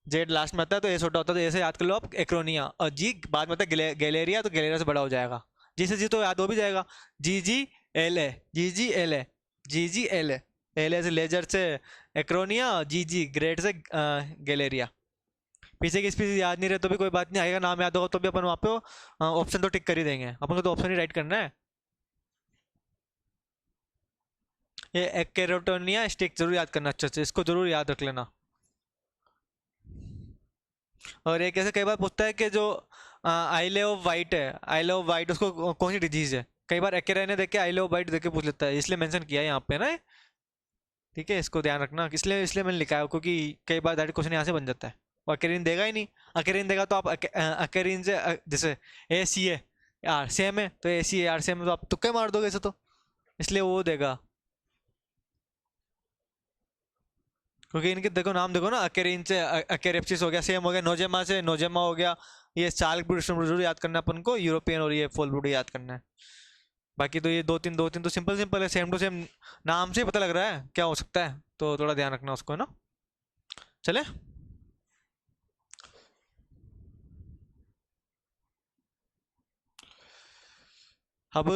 जेड लास्ट में आता है, तो ए छोटा होता है, तो ए से याद कर लो आप एक्रोनिया, और जी बाद में आता है गैलेरिया, तो गैलेरिया से बड़ा हो जाएगा। जी से जी तो याद हो भी जाएगा, G G L A, G G L A, G G L A, L A से लेजर से एक्रोनिया, जी जी ग्रेट से गैलेरिया। पीछे की स्पीसीज याद नहीं रहे तो भी कोई बात नहीं, आएगा नाम याद होगा तो भी अपन वहाँ पे ऑप्शन तो टिक कर ही देंगे, अपन को तो ऑप्शन ही राइट करना है। ये एक्केरोटोनिया स्टिक जरूर याद करना अच्छे से, इसको जरूर याद रख लेना। और एक ऐसे कई बार पूछता है कि जो आइले ऑफ वाइट है, आइले ऑफ वाइट उसको कौन सी डिजीज है, कई बार एक्केरा ने देख के आइले ऑफ वाइट देख के पूछ लेता है, इसलिए मेंशन किया है यहाँ पे ना। ठीक है, इसको ध्यान रखना, इसलिए इसलिए मैंने लिखा है, क्योंकि कई बार डायरेक्ट क्वेश्चन यहाँ से बन जाता है। वो अकेरिन देगा ही नहीं, अकेरिन देगा तो आप अकेरिन से जैसे ए सी ए आर सेम है, तो ए सी ए आर सेम है, तो आप तुक्के मार दोगे ऐसे तो, इसलिए वो देगा। क्योंकि इनके देखो नाम देखो ना, अकेरिन से अकेरेप्सिस हो गया, सेम हो गया, नोजेमा से नोजेमा हो गया। ये चार्ल्स ब्रूस्टर याद करना है अपन को, यूरोपियन, और ये फोलब्रूड याद करना है। बाकी तो ये दो तीन तो सिंपल सिंपल है, सेम टू सेम, नाम से ही पता लग रहा है क्या हो सकता है, तो थोड़ा ध्यान रखना उसको, है ना। चले, अब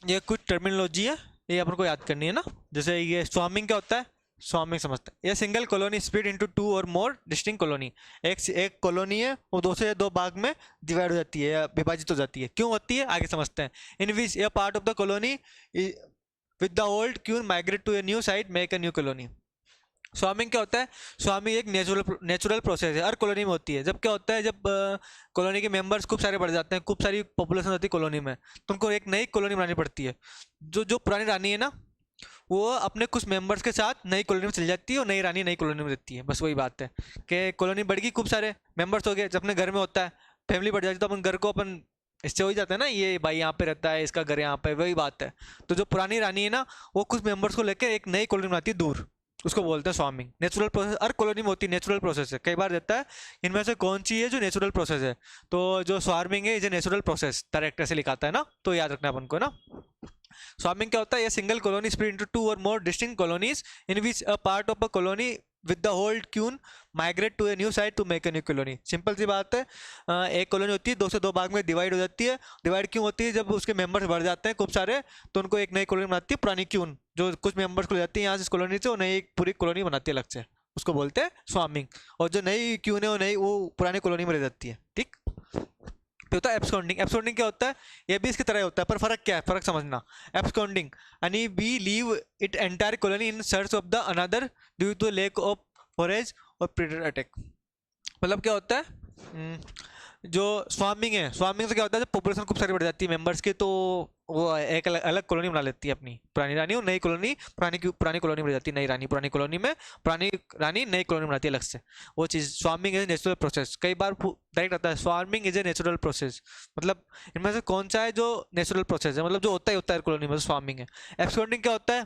ये कुछ टर्मिनोलॉजी है, ये अपन को याद करनी है ना। जैसे ये स्वार्मिंग क्या होता है, स्वार्मिंग समझते हैं, ये single colony split into two और मोर डिस्टिंक्ट कॉलोनी। एक कॉलोनी है वो दो से दो भाग में डिवाइड हो जाती है या विभाजित हो जाती है, क्यों होती है आगे समझते हैं। In which a part of the colony with the old queen migrate to a new site make a new colony. Swarming क्या होता है, स्वार्मिंग एक नेचुरल प्रोसेस है, हर कॉलोनी में होती है। जब क्या होता है, जब कॉलोनी के मेंबर्स खूब सारे बढ़ जाते हैं, खूब सारी पॉपुलेशन होती है कॉलोनी में, तो उनको एक नई कॉलोनी बनानी पड़ती है। जो जो पुरानी रानी है ना, वो अपने कुछ मेंबर्स के साथ नई कॉलोनी में चली जाती है, और नई रानी नई कॉलोनी में रहती है। बस वही बात है कि कॉलोनी बढ़ गई, खूब सारे मेंबर्स हो गए, जब अपने घर में होता है फैमिली बढ़ जाती है, तो अपन घर को अपन इससे हो ही जाता है ना, ये भाई यहाँ पे रहता है, इसका घर यहाँ पे, वही बात है। तो जो पुरानी रानी है ना, वो कुछ मेंबर्स को लेकर एक नई कॉलोनी बनाती है दूर, उसको बोलते हैं स्वार्मिंग। नेचुरल प्रोसेस हर कॉलोनी में होती है, नेचुरल प्रोसेस है। कई बार रहता है इनमें से कौन सी है जो नेचुरल प्रोसेस है, तो जो स्वार्मिंग है is a natural process, direct ऐसे लिखाता है ना, तो याद रखना है अपन को ना। स्वार्मिंग क्या होता है, ये single colony split into two और more distinct colonies in which a part of a colony with the old queen migrate to a new site to make a new colony. Simple सी बात है, एक colony होती है, दो से दो भाग में डिवाइड हो जाती है। डिवाइड क्यों होती है, जब उसके मेंबर्स बढ़ जाते हैं खूब सारे, तो उनको एक नई कॉलोनी बनाती है पुरानी क्यून, जो कुछ मेंबर्स को ले जाती है यहाँ से इस कॉलोनी से, वो नई एक पूरी कॉलोनी बनाती है अलग से, उसको बोलते हैं स्वार्मिंग। और जो नई क्यून है वो पुरानी कॉलोनी में रह जाती है। ठीक, फिर होता है एब्सकॉन्डिंग। एब्सकॉन्डिंग क्या होता है, ये भी इसकी तरह होता है, पर फर्क क्या है, फर्क समझना। एब्सकॉन्डिंग यानी we leave it entire colony in search of the another due to lack of forage और प्रेडेटर अटैक। मतलब क्या होता है, जो स्वार्मिंग है, स्वार्मिंग से क्या होता है, जब पॉपुलेशन खूब सारी बढ़ जाती है मेंबर्स की, तो वो एक अलग कॉलोनी बना लेती है अपनी, पुरानी रानी और नई कॉलोनी, पुरानी कॉलोनी बन जाती है, नई रानी पुरानी कॉलोनी में, पुरानी रानी नई कॉलोनी बनाती है अलग से। वो चीज़ स्वार्मिंग इज नेचुरल प्रोसेस। कई बार डायरेक्ट आता है swarming is a natural process, मतलब इनमें से कौन सा है जो नेचुरल प्रोसेस है, मतलब जो होता ही होता है कॉलोनी में, स्वार्मिंग है। एब्सकॉन्डिंग क्या होता है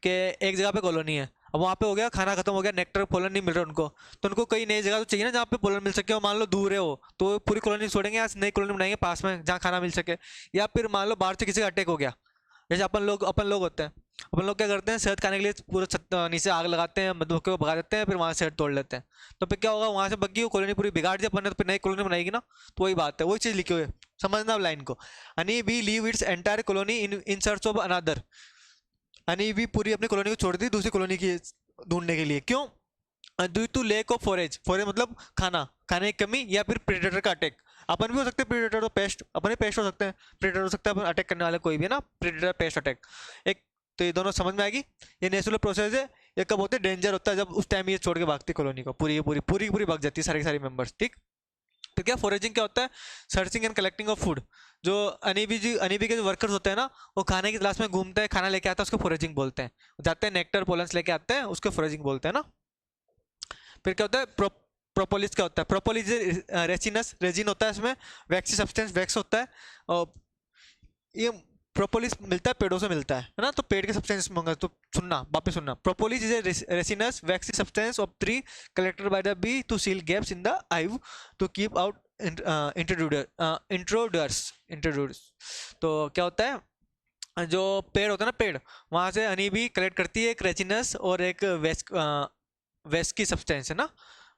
कि एक जगह पे कॉलोनी है, अब वहाँ पे हो गया खाना खत्म हो गया, नेक्टर पोलन नहीं मिल रहा उनको, तो उनको कई नई जगह तो चाहिए ना जहाँ पे पोलन मिल सके, और मान लो दूर है वो, तो पूरी कॉलोनी छोड़ेंगे, यहाँ नई कॉलोनी बनाएंगे पास में जहाँ खाना मिल सके। या फिर मान लो बाहर से किसी का अटैक हो गया, जैसे अपन लोग होते हैं, अपन लोग क्या करते हैं, शहद खाने के लिए पूरा नीचे आग लगाते हैं, मधुमक्खियों को भगा देते हैं, फिर वहाँ शहद तोड़ लेते हैं, तो फिर क्या होगा, वहाँ से बग्गी कॉलोनी पूरी बिगाड़ दी अपन ने, तो फिर नई कॉलोनी बनाएगी ना। तो वही बात है, वही चीज़ लिखी हुई है, समझना लाइन को। यानी we leave its entire colony in search of another, यानी भी पूरी अपनी कॉलोनी को छोड़ दी दूसरी कॉलोनी की ढूंढने के लिए, क्यों, due to lack of forage. Forage मतलब खाने की कमी, या फिर प्रेडेटर का अटैक। अपन भी हो सकते हैं प्रेडेटर, तो पेस्ट, अपन ही पेस्ट हो सकते हैं, प्रेडेटर हो सकता है अपन अटैक करने वाले कोई भी है ना, प्रेडेटर पेस्ट अटैक एक। तो ये दोनों समझ में आएगी, ये नेचुरल प्रोसेस है। ये कब होते हैं, डेंजर होता है जब उस टाइम ये छोड़ के भागती कॉलोनी को, पूरी भाग जाती है सारी सारी मेंबर्स। ठीक, तो क्या फॉरेजिंग क्या होता है, searching and collecting of food. जो अनीबी के जो वर्कर्स होते हैं ना, वो खाने की तलाश में घूमते हैं, खाना लेके आता है, उसको फॉरेजिंग बोलते हैं। जाते हैं नेक्टर पोलन्स लेके आते हैं, उसको फॉरेजिंग बोलते हैं ना। फिर क्या होता है, प्रोपोलिस क्या होता है, प्रोपोलिस रेसिनस रेजिन होता है, इसमें वैक्सी सब्सटेंस वैक्स होता है, और ये प्रोपोलिस मिलता है पेड़ों से मिलता है ना, तो पेड़ के सब्सटेंस मंगा, तो सुनना वापस सुनना। Propolis is a resinous waxy substance of tree collected by the bee to seal gaps in the hive to keep out introduce. तो क्या होता है, जो पेड़ होता है ना, पेड़, वहां से हनी भी कलेक्ट करती है एक रेचिनस और एक वेस्क, वेस्क की सब्सटेंस है ना,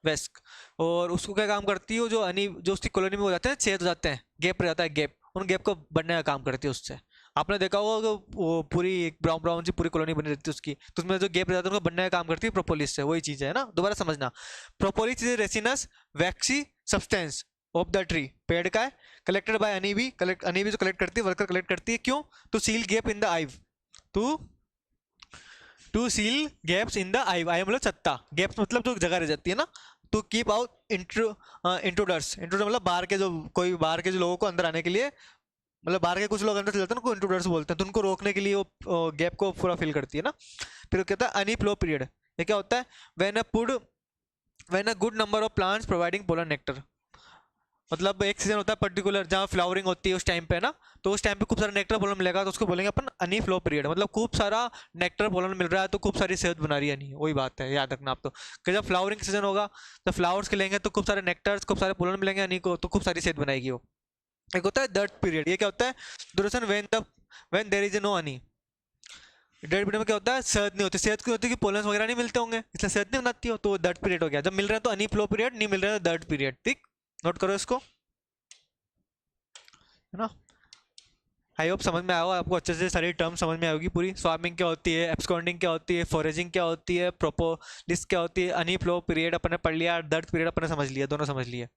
वेस्क। और उसको क्या काम करती है, वो जो हनी जो उसकी कॉलोनी में हो जाते हैं, छेद हो जाते हैं, गैप रह जाता है, गैप, उन गैप को बढ़ने का काम करती है उससे। आपने देखा होगा कि वो पूरी एक ब्राउन ब्राउन सी पूरी कॉलोनी बनी रहती है उसकी, तो उसमें जो गैप रह जाता है उनको बढ़ने का काम करती है प्रोपोलिस से, वही चीज है ना, दोबारा समझना। Propolis is resinous waxy substance of the tree, पेड़ का है, collected by honey bee, collect honey bee जो कलेक्ट करती है, वर्कर कलेक्ट करती है, क्यों? To seal gap in the hive, to to seal gaps in the hive, hive मतलब छत्ता, गैप्स मतलब जो जगह रह जाती है ना, to keep out intruders, intruder मतलब बाहर के जो, कोई बाहर के जो लोगों को अंदर आने के लिए, मतलब बाहर के कुछ लोग अंदर चले जाते हैं ना, उनको इंट्रूडर्स बोलते हैं, तो उनको रोकने के लिए वो गैप को पूरा फिल करती है ना। फिर वो कहता है अनफ्लो पीरियड, ये क्या होता है? When a good number of plants providing pollen nectar, मतलब एक सीजन होता है पर्टिकुलर जहाँ फ्लावरिंग होती है उस टाइम पे ना, तो उस टाइम पे खूब सारा नेक्टर पोलन मिलेगा, तो उसको बोलेंगे अपन हनी फ्लो पीरियड, मतलब खूब सारा नेक्टर पोलन मिल रहा है तो खूब सारी सेहत बना रही है नहीं, वही बात है, याद रखना आप तो, कि जब फ्लावरिंग सीजन होगा तो फ्लावर्स के लेंगे तो खूब सारे नेक्टर्स, खूब सारे पोलन मिलेंगे हनी को, तो खूब सारी सेहत बनाएगी वो। एक होता है दर्ट पीरियड, ये क्या होता है? Duration when there is no honey, dead period में क्या होता है? सेहत नहीं होती, सेहत क्यों होती है? कि पोलन वगैरह नहीं मिलते होंगे, इसलिए सेहत नहीं बनाती हो, तो दर्ट पीरियड हो गया। जब मिल रहा है तो हनी फ्लो पीरियड, नहीं मिल रहा है तो दर्ट पीरियड, ठीक, नोट करो इसको, है ना। आई होप समझ में आया होगा आपको अच्छे से, सारी टर्म समझ में आएगी पूरी। स्वार्मिंग क्या होती है, एब्सकॉन्डिंग क्या होती है, फोरेजिंग क्या होती है, प्रोपोलिस क्या होती है, हनी फ्लो पीरियड अपन ने पढ़ लिया, दर्ट पीरियड अपन ने समझ लिया, दोनों समझ लिए।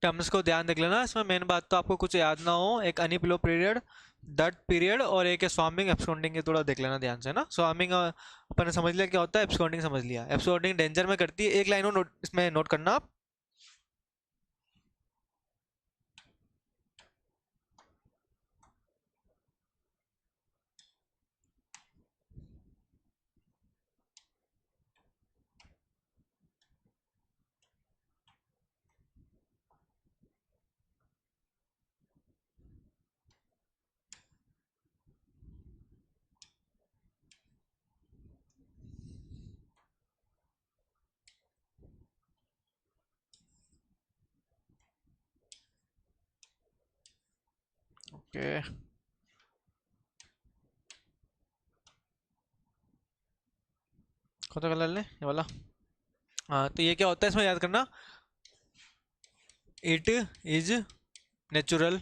टर्म्स को ध्यान देख लेना, इसमें मेन बात तो आपको कुछ याद ना हो, एक अनिप्लो पीरियड, दट पीरियड, और एक है स्वार्मिंग एब्सकॉन्डिंग, ये थोड़ा देख लेना ध्यान से ना। स्वार्मिंग अपन ने समझ लिया क्या होता है, एब्सकॉन्डिंग समझ लिया, एब्सकॉन्डिंग डेंजर में करती है, एक लाइन और इसमें नोट करना आप। ओके, कौन सा कलर ले, ये वाला। हाँ, तो ये क्या होता है इसमें याद करना, इट इज नेचुरल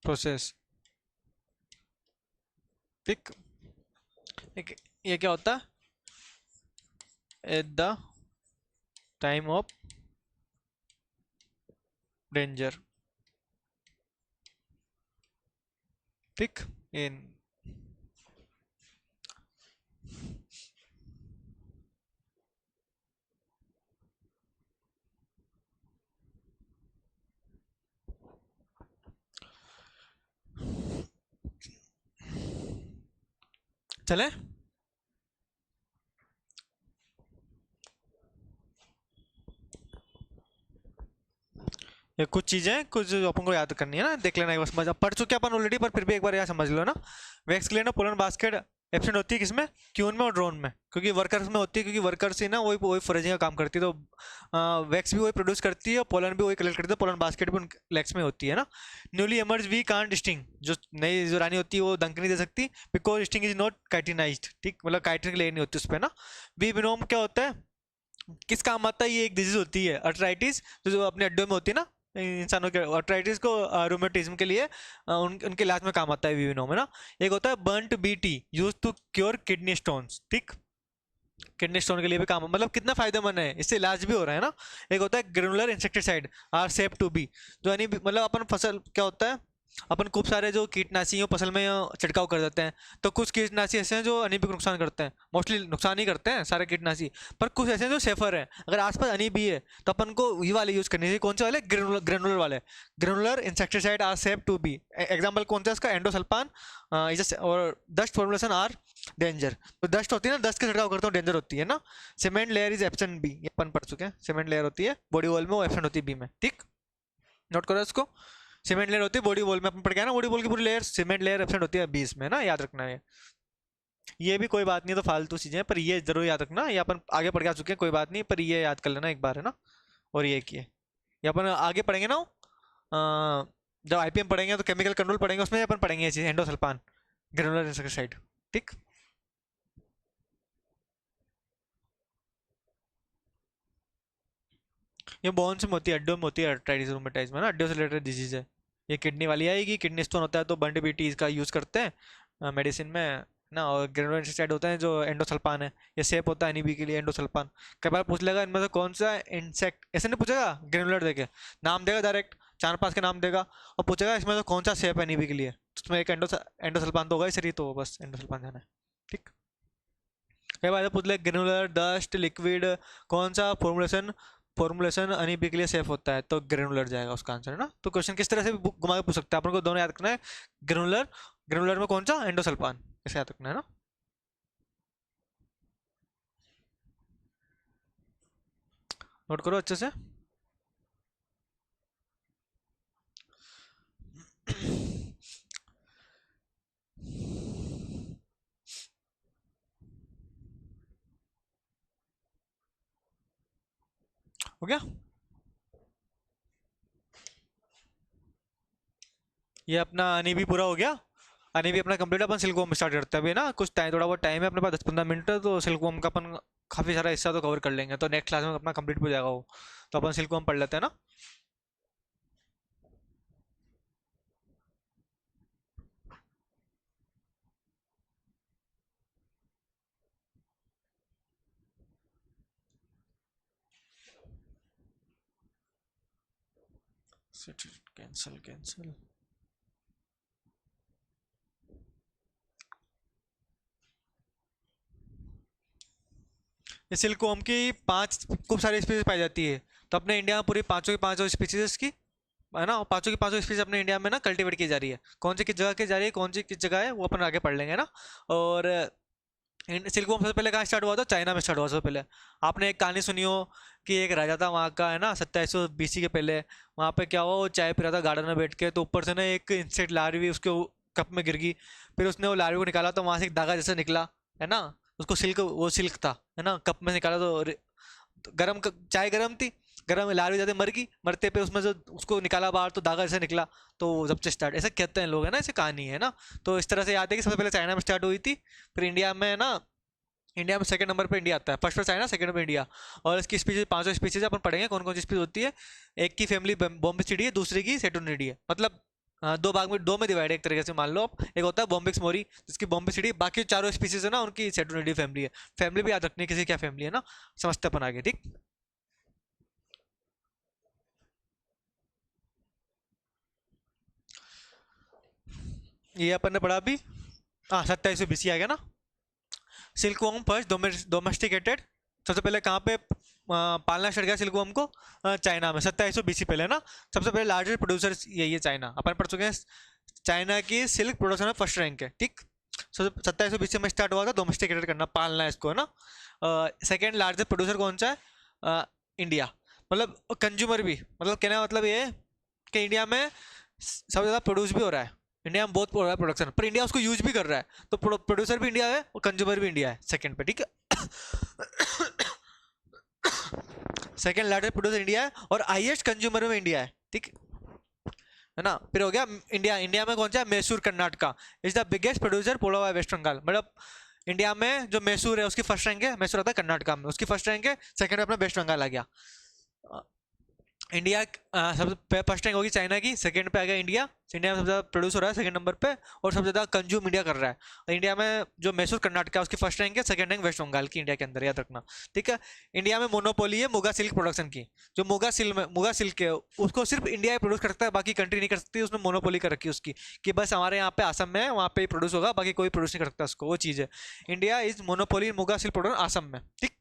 प्रोसेस, ठीक। ये क्या होता है? At the time of danger, ठीक। इन चले, ये कुछ चीजें कुछ जो अपन को याद करनी है ना, देख लेना एक बार, समझ, अब पढ़ चुके अपन ऑलरेडी, पर फिर भी एक बार यहाँ समझ लो ना। Wax cleaner pollen basket absent होती है किसमें? क्यून में और ड्रोन में, क्योंकि वर्कर्स में होती है, क्योंकि वर्कर्स ही ना वही वही फोरेजिंग का काम करती है, तो वैक्स भी वही प्रोड्यूस करती है और पोलन भी वही कलेक्ट करती है, पोलन बास्केट भी उन लेग्स में होती है ना। Newly emerge we can't sting, जो नई जो रानी होती है वो डंक नहीं दे सकती, बिकॉज स्टिंग इज नॉट काइटिनाइज्ड, ठीक, मतलब काइटिन की लेयर नहीं होती उस पर ना। वी विनोम क्या होता है, किस काम आता है? ये एक डिजीज होती है अर्थराइटिस, जो अपने हड्डियों में होती है ना, इंसानों के आर्थराइटिस को रूमेटिज्म के लिए उनके इलाज में काम आता है विभिन्न में ना। एक होता है burnt BT use to cure kidney stones, ठीक, किडनी स्टोन के लिए भी काम, मतलब कितना फायदेमंद है, इससे इलाज भी हो रहा है ना। एक होता है granular insecticide are safe to be, जो यानी मतलब अपन फसल क्या होता है, अपन खूब सारे जो कीटनाशी फसल में छिड़काव कर देते हैं, तो कुछ कीटनाशी ऐसे हैं जो अनीबी को नुकसान करते हैं, मोस्टली नुकसान ही करते हैं सारे कीटनाशी, पर कुछ ऐसे हैं जो सेफर हैं। अगर आसपास अनीबी है तो अपन को ये वाले यूज करनी चाहिए, कौन से वाले, ग्रेनुलर ग्रेनुलर वाले, granular insecticide are safe to be. Example कौन सा है इसका, एंडोसल्फान और डस्ट फॉर्मुलेशन आर डेंजर। तो डस्ट होती है ना, डस्ट का छिड़काव करते हो डेंजर होती है ना। Cement layer is absent be, ये अपन पढ़ चुके हैं, सीमेंट लेयर होती है बॉडी वॉल में, वो एब्सेंट होती है बी में, ठीक, नोट करो इसको। सीमेंट लेयर होती है बॉडी वॉल में, अपन पढ़ गया ना, बॉडी वॉल की पूरी लेयर, सीमेंट लेयर एब्सेंट होती है बीस में ना, याद रखना है। ये भी कोई बात नहीं, तो फालतू चीजें हैं, पर ये जरूर याद रखना, ये अपन आगे पढ़ के आ चुके हैं, कोई बात नहीं, पर ये याद कर लेना एक बार है ना। और ये किए, ये अपन आगे पढ़ेंगे ना, जब आईपीएम पढ़ेंगे तो केमिकल कंट्रोल पढ़ेंगे, उसमें अपन पढ़ेंगे ये चीज, एंडोसल्फान, ग्रेनुलर इंसेक्टिसाइड, ठीक। ये बोन्स में होती है, हड्डियों में होती है, आर्थराइटिस रूमेटाइज्म है ना, हड्डियों से रिलेटेड डिजीज है। ये किडनी वाली आएगी, किडनी स्टोन होता है तो बंड बीटी इसका यूज करते हैं मेडिसिन में ना। और ग्रेनुलर इंसेक्टिसाइड होता है जो एंडोसल्फान है, ये सेफ होता है एनीबी के लिए, एंडोसल्फान। कई बार पूछ लेगा इनमें से कौन सा इंसेक्ट, ऐसे नहीं पूछेगा, ग्रेनुलर देके नाम देगा डायरेक्ट, चार पांच के नाम देगा, और पूछेगा इसमें से कौन सा सेफ है एनीबी के लिए, तो उसमें एक एंडोसल्फान तो होगा ही सही, तो बस एंडोसल्फान जाना है, ठीक। कई बार पूछ ले ग्रेनुलर डस्ट लिक्विड कौन सा फॉर्मुलेशन, फॉर्मुलेशन अनीबी के लिए सेफ होता है, तो ग्रेनुलर जाएगा उसका आंसर है ना। तो क्वेश्चन किस तरह से भी घुमा के पूछ सकते हैं, अपन को दोनों याद रखना है, ग्रेनुलर, ग्रेनुलर में कौन सा, एंडोसल्फान, ऐसे याद रखना है ना। नोट करो अच्छे से। हो गया, ये अपना अनीबी पूरा हो गया। अनीबी अपना कंप्लीट, अपन सिल्कवॉर्म स्टार्ट करते हैं अभी ना, कुछ टाइम, थोड़ा बहुत टाइम है अपने पास, 10-15 मिनट, तो सिल्कवॉर्म का अपन काफी सारा हिस्सा तो कवर कर लेंगे, तो नेक्स्ट क्लास में अपना कंप्लीट हो जाएगा वो। तो अपन सिल्कवॉर्म पढ़ लेते हैं ना। कैंसिल कैंसिल, ये सिल्कवॉर्म की 5 खूब सारी स्पीसीज पाई जाती है, तो अपने इंडिया में पूरी पांचों की पांचों स्पीसीज की है ना, पांचों की पांचों स्पीसीज अपने इंडिया में ना कल्टीवेट की जा रही है। कौन सी किस जगह की जा रही है, कौन सी किस जगह है, वो अपन आगे पढ़ लेंगे ना। और सिल्कवॉर्म सबसे पहले कहाँ स्टार्ट हुआ था, चाइना में स्टार्ट हुआ सबसे पहले। आपने एक कहानी सुनी हो कि एक राजा था वहाँ का है ना, 2700 BC के पहले, वहाँ पे क्या हुआ, वो चाय पी रहा था गार्डन में बैठ के, तो ऊपर से ना एक इंसेक्ट लार्वी उसके कप में गिर गई, फिर उसने वो लार्वी को निकाला तो वहां से एक धागा जैसा निकला है ना, उसको सिल्क, वो सिल्क था है ना, कप में निकाला तो गरम चाय गरम थी, गरम लार्वी जाते मर गई, मरते पे उसमें जो उसको निकाला बाहर तो धागा जैसे निकला, तो जब से स्टार्ट ऐसा कहते हैं लोग है ना, ऐसे कहानी है ना। तो इस तरह से याद है कि सबसे पहले चाइना में स्टार्ट हुई थी, फिर इंडिया में है ना, इंडिया में सेकंड नंबर पे इंडिया आता है, फर्स्ट पर चाइना, सेकंड पे इंडिया। और इसकी स्पीसीज पांचों स्पीसीज अपन पढ़ेंगे कौन कौन सी स्पीसीज होती है। एक की फैमिली बॉम्बिस्टिडी है, दूसरी की सेटोनिडी है, मतलब दो भाग में, दो में डिवाइड है एक तरीके से मान लो आप। एक होता है बॉम्बिक्स मोरी जिसकी बॉम्बिस्टिडी, बाकी चारों स्पीसीज है ना उनकी सेटोनिडी फैमिली है। फैमिली भी याद रखनी है किसी क्या फैमिली है ना, समझते अपन आगे, ठीक। ये अपन ने पढ़ा अभी, हाँ 2700 BC आ गया ना। सिल्कवॉर्म फर्स्ट डोमेस्टिकेटेड, सबसे पहले कहाँ पे पालना स्टार्ट किया सिल्कवॉर्म को, चाइना में 2700 BC पहले ना। सबसे पहले लार्जेस्ट प्रोड्यूसर यही है चाइना, अपन पढ़ चुके हैं, चाइना की सिल्क प्रोडक्शन में फर्स्ट रैंक है, ठीक। 2700 BC में स्टार्ट हुआ था डोमेस्टिकेटेड करना, पालना इसको है ना। सेकेंड लार्जेस्ट प्रोड्यूसर कौन सा है, इंडिया। मतलब कंज्यूमर भी, मतलब कहने का मतलब ये है कि इंडिया में सबसे ज़्यादा प्रोड्यूस भी हो रहा है, इंडिया में बहुत हो रहा है प्रोडक्शन, पर इंडिया उसको यूज भी कर रहा है, तो प्रोड्यूसर भी इंडिया है और कंज्यूमर भी इंडिया है सेकंड पे, ठीक है। सेकंड लार्जेस्ट प्रोड्यूसर इंडिया है और हाईएस्ट कंज्यूमर में इंडिया है, ठीक है ना। फिर हो गया इंडिया, इंडिया में कौन सा, Mysore Karnataka is the biggest producer follow by West Bengal. मतलब इंडिया में जो मैसूर है उसकी फर्स्ट रैंक है, मैसूर आता है कर्नाटका में, उसकी फर्स्ट रैंक है, सेकंड में अपना वेस्ट बंगाल आ गया। इंडिया सबसे फर्स्ट रैंक होगी चाइना की, सेकंड पे आ गया इंडिया। इंडिया में सबसे ज़्यादा प्रोड्यूस हो रहा है सेकंड नंबर पे, और सबसे ज़्यादा कंज्यूम इंडिया कर रहा है। और इंडिया में जो मैसूर कर्नाटक है उसकी फर्स्ट रैंक है, सेकंड रैंक वेस्ट बंगाल की इंडिया के अंदर, याद रखना। ठीक है। इंडिया में मोनोपोली है मुगा सिल्क प्रोडक्शन की। जो मुगा सिल्क है उसको सिर्फ इंडिया प्रोड्यूस कर सकता है, बाकी कंट्री नहीं कर सकती। उसने मोनोपोली कर रखी है उसकी, कि बस हमारे यहाँ पे असम में है, वहाँ पे प्रोड्यूस होगा, बाकी कोई प्रोड्यूस नहीं कर सकता उसको। वो चीज़ है, India is monopoly muga silk production Assam में। ठीक,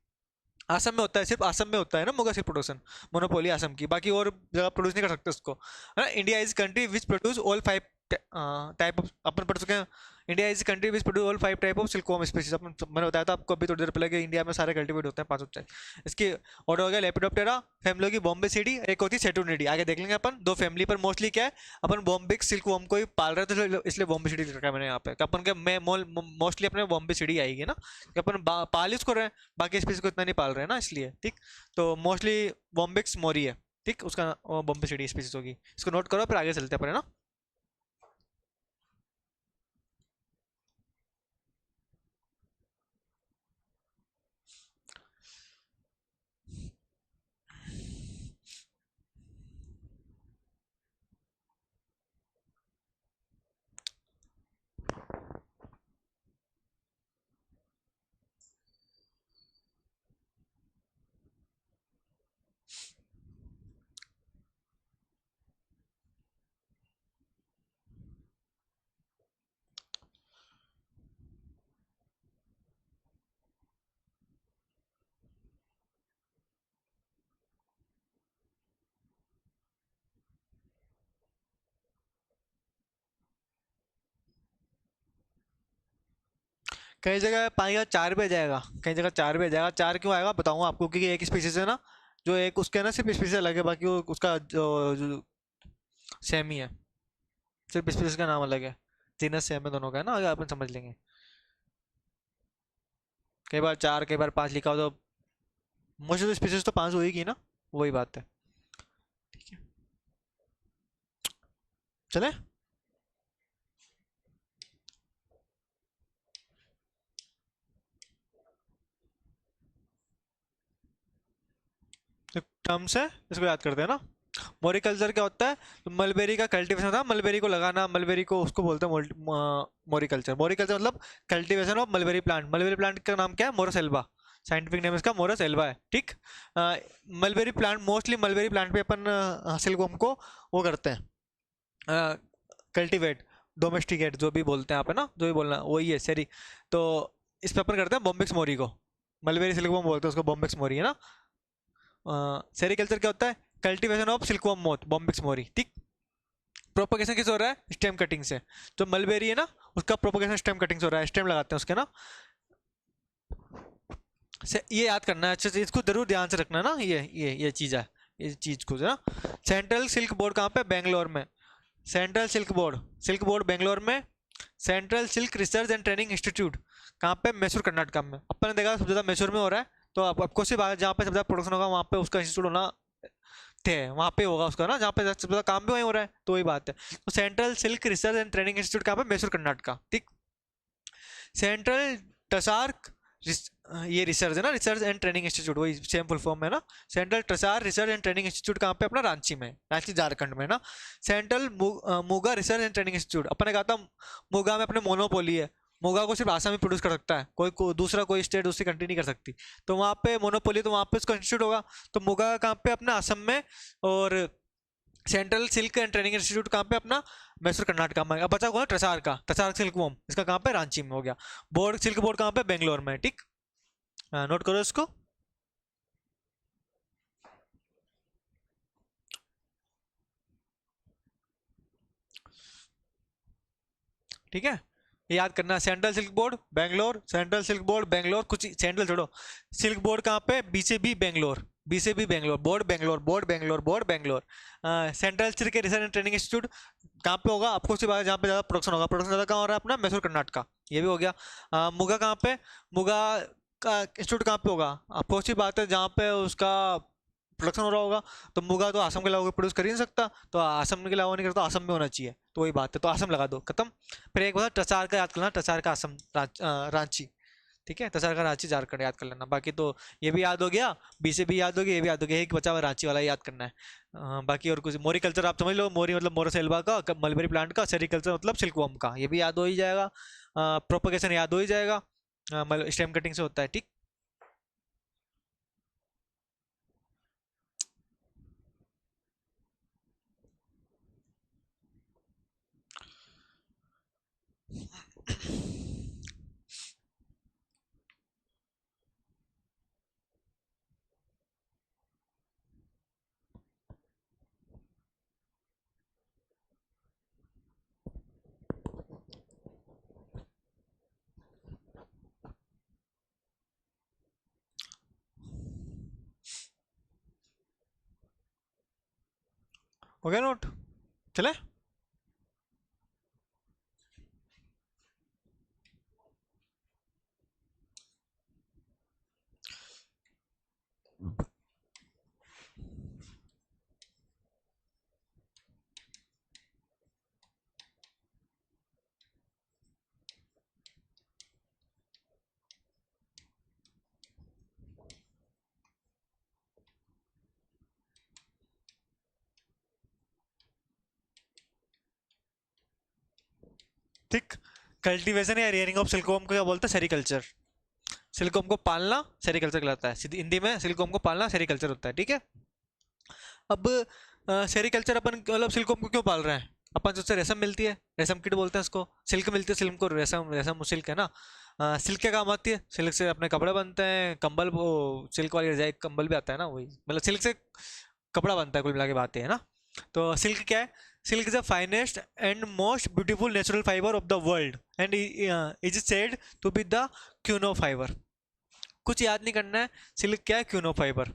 असम में होता है, सिर्फ असम में होता है ना muga silk production, monopoly Assam की, बाकी और जगह प्रोड्यूस नहीं कर सकते उसको, है ना। India is country which produce all five type of, अपन पढ़ चुके हैं। India is country which produce all five type of silkworm species, अपन मैंने बताया था आपको अभी थोड़ी देर पहले कि इंडिया में सारे कल्टीवेट होते हैं पांचों टाइप। इसकी ऑर्डर हो गया लेपिडोप्टेरा, फैमिली की बॉम्बे सीडी, एक होती है सेटूनिडी, आगे देख लेंगे अपन। दो फैमिली पर मोस्टली क्या है, अपन बॉम्बिक सिल्कवॉर्म को ही पाल रहे थे, तो इसलिए बॉम्बे सीडी रखा है मैंने यहाँ पे, कि अपन के मैं मोस्टली अपने बॉम्बे सीडी आएगी ना, कि अपन पाल इसको रहे हैं, बाकी स्पीसीज को इतना नहीं पाल रहे हैं ना, इसलिए। ठीक, तो मोस्टली बॉम्बिक्स मोरी है। ठीक, उसका बॉम्बे सीडी स्पीसीज होगी, इसको नोट करो, फिर आगे चलते हैं अपन, है ना। कई जगह पानी का 4 पे जाएगा, कई जगह 4 पे जाएगा। 4 क्यों आएगा बताऊंगा आपको, क्योंकि एक स्पीसीज है ना, जो एक उसके है ना सिर्फ स्पीसीज अलग है, बाकी वो उसका जो सेम ही है, सिर्फ स्पीसीज का नाम अलग है। जीनस सेम है दोनों का, है ना, आगे अपन समझ लेंगे। कई बार 4 कई बार 5 लिखा हो, तो मोस्ट ऑफ स्पीसीज तो 5 होगी ना, वही बात है। ठीक है, चले। टर्म्स है, इसको याद करते हैं ना। मोरिकल्चर क्या होता है, तो मलबेरी का कल्टीवेशन था, मलबेरी को लगाना, मलबेरी को उसको बोलते हैं मोरिकल्चर। मोरिकल्चर मतलब cultivation of mulberry plant. Mulberry plant का नाम क्या है, मोरस एल्बा, साइंटिफिक नेम इसका मोरस एल्बा है। ठीक, mulberry plant, mostly mulberry plant पे अपन हासिल को हमको वो करते हैं कल्टीवेट, डोमेस्टिकेट, जो भी बोलते हैं आप, है ना, जो भी बोलना वही है सरी। तो इस पे अपन करते हैं बॉम्बिक्स मोरी को, मलबेरी सिल्कवॉर्म बोलते हैं उसको, बॉम्बिक्स मोरी, है ना। सेरिकल्चर क्या होता है, cultivation of silkworm moth, Bombyx mori. ठीक, प्रोपगेशन किस हो रहा है, स्टेम कटिंग से। जो मलबेरी है ना, उसका प्रोपगेशन स्टेम कटिंग से हो रहा है, स्टेम लगाते हैं उसके ना। ये याद करना है अच्छे से, इसको जरूर ध्यान से रखना ना, ये चीज़ है, ये चीज़ को ना। सेंट्रल सिल्क बोर्ड कहाँ पे, बेंगलोर में। सेंट्रल सिल्क बोर्ड बेंगलोर में। Central silk research and training institute कहाँ पे, मैसूर कर्नाटक में। अपन ने देखा सबसे ज़्यादा मैसूर में हो रहा है, तो आपको सिर्फ जहाँ पे सबसे ज़्यादा प्रोडक्शन होगा वहाँ पे उसका इंस्टीट्यूट होना थे, वहाँ पे होगा उसका ना, जहाँ पे सबसे ज़्यादा काम भी वहीं हो रहा है, तो वही बात है। तो central silk research and training institute कहाँ पे, मैसूर कर्नाटक। ठीक, सेंट्रल टसार्क ये रिसर्च है ना, रिसर्च एंड ट्रेनिंग इंस्टीट्यूट, वही सेम फुल फॉर्म है ना। Central tasar research and training institute कहाँ पे, अपना रांची में, रांची झारखंड में ना। Central muga research and training institute, अपन ने कहा था मुगा में अपने मोनोपोली है, मुगा को सिर्फ आसाम ही प्रोड्यूस कर सकता है, दूसरा कोई स्टेट दूसरी कंट्री नहीं कर सकती, तो वहाँ पे मोनोपोली, तो वहाँ पे उसका इंस्टीट्यूट होगा। तो मुगा कहाँ पे, अपना असम में। और central silk and training institute कहाँ पे, अपना मैसूर कर्नाटक में। अब बचा हुआ टसार का, टसार सिल्क वॉर्म, इसका कहाँ पे, रांची में हो गया। बोर्ड सिल्क बोर्ड कहाँ पे, बेंगलोर में। ठीक, नोट करो इसको। ठीक है, ये याद करना, central silk board Bangalore, central silk board Bangalore, कुछ सेंट्रल छोड़ो। सिल्क बोर्ड कहाँ पे, BCB Bangalore, BCB Bangalore, board Bangalore, board Bangalore, board Bangalore. Central silk research and training institute कहाँ पे होगा, आपको सिर्फ जहाँ पे ज़्यादा प्रोडक्शन होगा, प्रोडक्शन ज़्यादा कहाँ हो रहा है, अपना मैसूर कर्नाटक, ये भी हो गया। मुगा कहाँ पे, मुगा का इंस्टीट्यूट कहाँ पे होगा, आपको सी बात है, जहाँ पे उसका प्रोडक्शन हो रहा होगा। तो मुगा तो आसम के अलावा प्रोड्यूस कर ही नहीं सकता, तो आसम के अलावा नहीं करता, आसम में होना चाहिए, तो वही बात है, तो आसम लगा दो, खत्म। फिर एक बार टचार का याद करना, टचार का असम, रांची। ठीक है, तसार रांची झारखंड याद कर लेना। बाकी तो ये भी याद हो गया, बी से भी याद हो गया, ये भी याद हो गया, एक बचा हुआ रांची वाला याद करना है। बाकी और कुछ, मोरी कल्चर आप समझ लो, मोरी मतलब मोरोसेल्वा का, मलबेरी प्लांट का, सेरिकल्चर मतलब सिल्कवॉर्म का, ये भी याद हो ही जाएगा। प्रोपगेशन याद हो ही जाएगा, स्टेम कटिंग से होता है, ठीक। हो गया नोट, चले। ठीक, कल्टीवेशन या रियरिंग ऑफ सिल्कवॉर्म को क्या बोलते हैं? सेरिकल्चर। सिल्कवॉर्म को पालना सेरिकल्चर कहलाता है, सीधी हिंदी में सिल्कवॉर्म को पालना सेरिकल्चर होता है, ठीक है। अब सेरिकल्चर अपन मतलब सिल्कवॉर्म को क्यों पाल रहे हैं? अपन उससे रेशम मिलती है, रेशम कीट बोलते हैं उसको, सिल्क मिलती है, सिल्क को रेशम, रेशम सिल्क है ना। सिल्क क्या काम आती है? सिल्क से अपने कपड़े बनते हैं, कंबल, वो सिल्क वाली रजाई कंबल भी आता है ना, वही मतलब सिल्क से कपड़ा बनता है, कुल मिला के बात है ना। तो सिल्क क्या है? Silk is the finest and most beautiful natural fibre of the world and is said to be the queen of fibre. कुछ याद नहीं करना है, सिल्क क्या है, queen of fibre.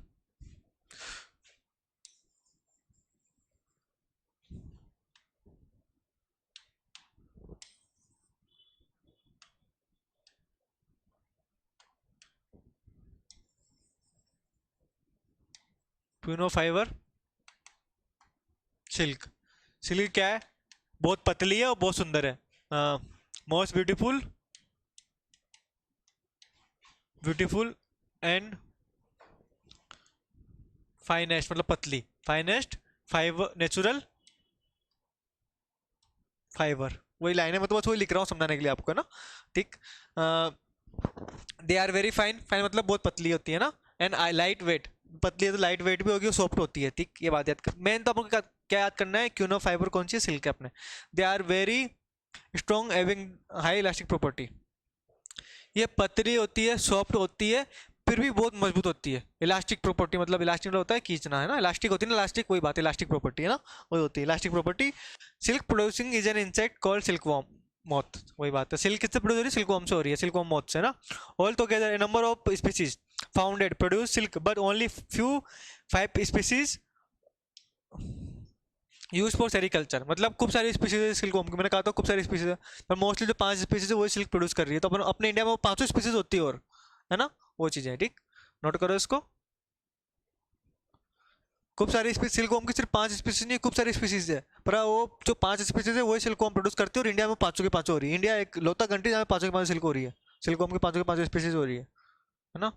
Queen of fibre silk. Silk क्या है? बहुत पतली है और बहुत सुंदर है। Most beautiful, beautiful and finest मतलब पतली, फाइनेस्ट फाइबर, नेचुरल फाइबर, वही लाइन है, मैं तो बस वही लिख रहा हूँ समझाने के लिए आपको ना, ठीक। They are very fine, fine मतलब बहुत पतली होती है ना, एंड आई लाइट वेट, पतली है तो लाइट वेट भी होगी और सॉफ्ट होती है, ठीक। ये बात याद कर, मेन तो आपको क्या याद करना है, क्यों ना फाइबर कौन सी है, सिल्क है अपने। They are very strong, having high elastic property. ये पतली होती है, सॉफ्ट होती है, फिर भी बहुत मजबूत होती है। इलास्टिक प्रॉपर्टी मतलब इलास्टिक होता है खींचना, है ना, इलास्टिक होती है ना, इलास्टिक वही बात है, इलास्टिक प्रॉपर्टी है ना, वही होती है elastic property. Silk producing is an insect called silkworm moth, वही बात है, सिल्क किससे प्रोड्यूस हो रही है, सिल्कवॉर्म से हो रही है, सिल्कवॉर्म मोथ से ना। All together A number of species founded produce silk but only few 5 species use for sericulture, मतलब खूब सारी स्पीसीज है सिल्कवॉर्म की, मैंने कहा था खूब सारी स्पीसीज है, पर मोस्टली जो 5 स्पीसीज है वही सिल्क प्रोड्यूस कर रही है, तो अपन अपने इंडिया में वो 5 स्पीसीज होती है, और है ना, वो चीज़ें हैं, ठीक। नोट करो इसको, खूब सारी स्पीसीज, सिल्कवॉर्म की सिर्फ 5 स्पीसीज नहीं, खूब सारी स्पीसीज है, पर वो जो 5 स्पीसीज है वही सिल्कवॉर्म प्रोड्यूस करती है, और इंडिया में 5 की 5 हो रही है। इंडिया एक लौता कंट्री जहाँ 5 की 5 सिल्क हो रही है, सिल्कवॉर्म की 5 की 5 स्पीसीज हो रही है ना।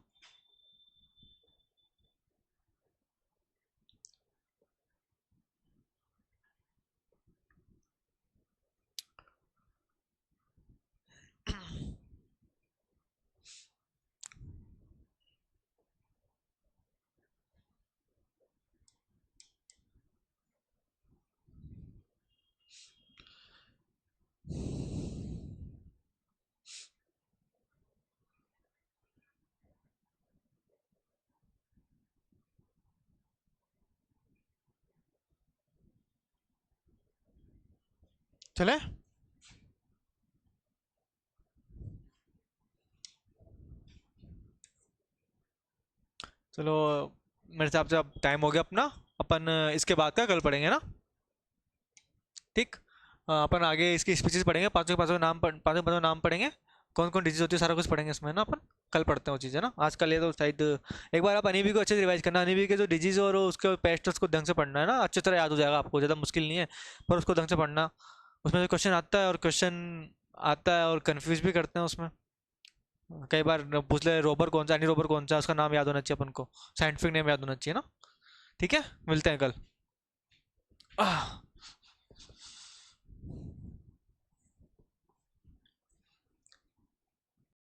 चले, चलो, मेरे हिसाब से अब टाइम हो गया अपना, अपन इसके बाद का कल पढ़ेंगे ना, ठीक। अपन आगे इसकी स्पीसीज पढ़ेंगे, पांचों के पांचों नाम, पांचों के पांचों नाम पढ़ेंगे, कौन कौन डिजीज होती है, सारा कुछ पढ़ेंगे इसमें ना अपन। कल पढ़ते हैं वो चीज़ें ना, आज कल ये तो शायद एक बार आप अनीबी को अच्छे से रिवाइज करना, अनीबी के जो डिजीज और उसके पेस्ट उसको ढंग से पढ़ना है ना, अच्छी तरह याद हो जाएगा आपको, ज़्यादा मुश्किल नहीं है, पर उसको ढंग से पढ़ना। उसमें जो क्वेश्चन आता है, और क्वेश्चन आता है और कन्फ्यूज भी करते हैं उसमें, कई बार पूछ ले रोबर कौन सा, एनी रोबर कौन सा, उसका नाम याद होना चाहिए अपन को, साइंटिफिक नेम याद होना चाहिए ना। ठीक है, मिलते हैं कल। आह।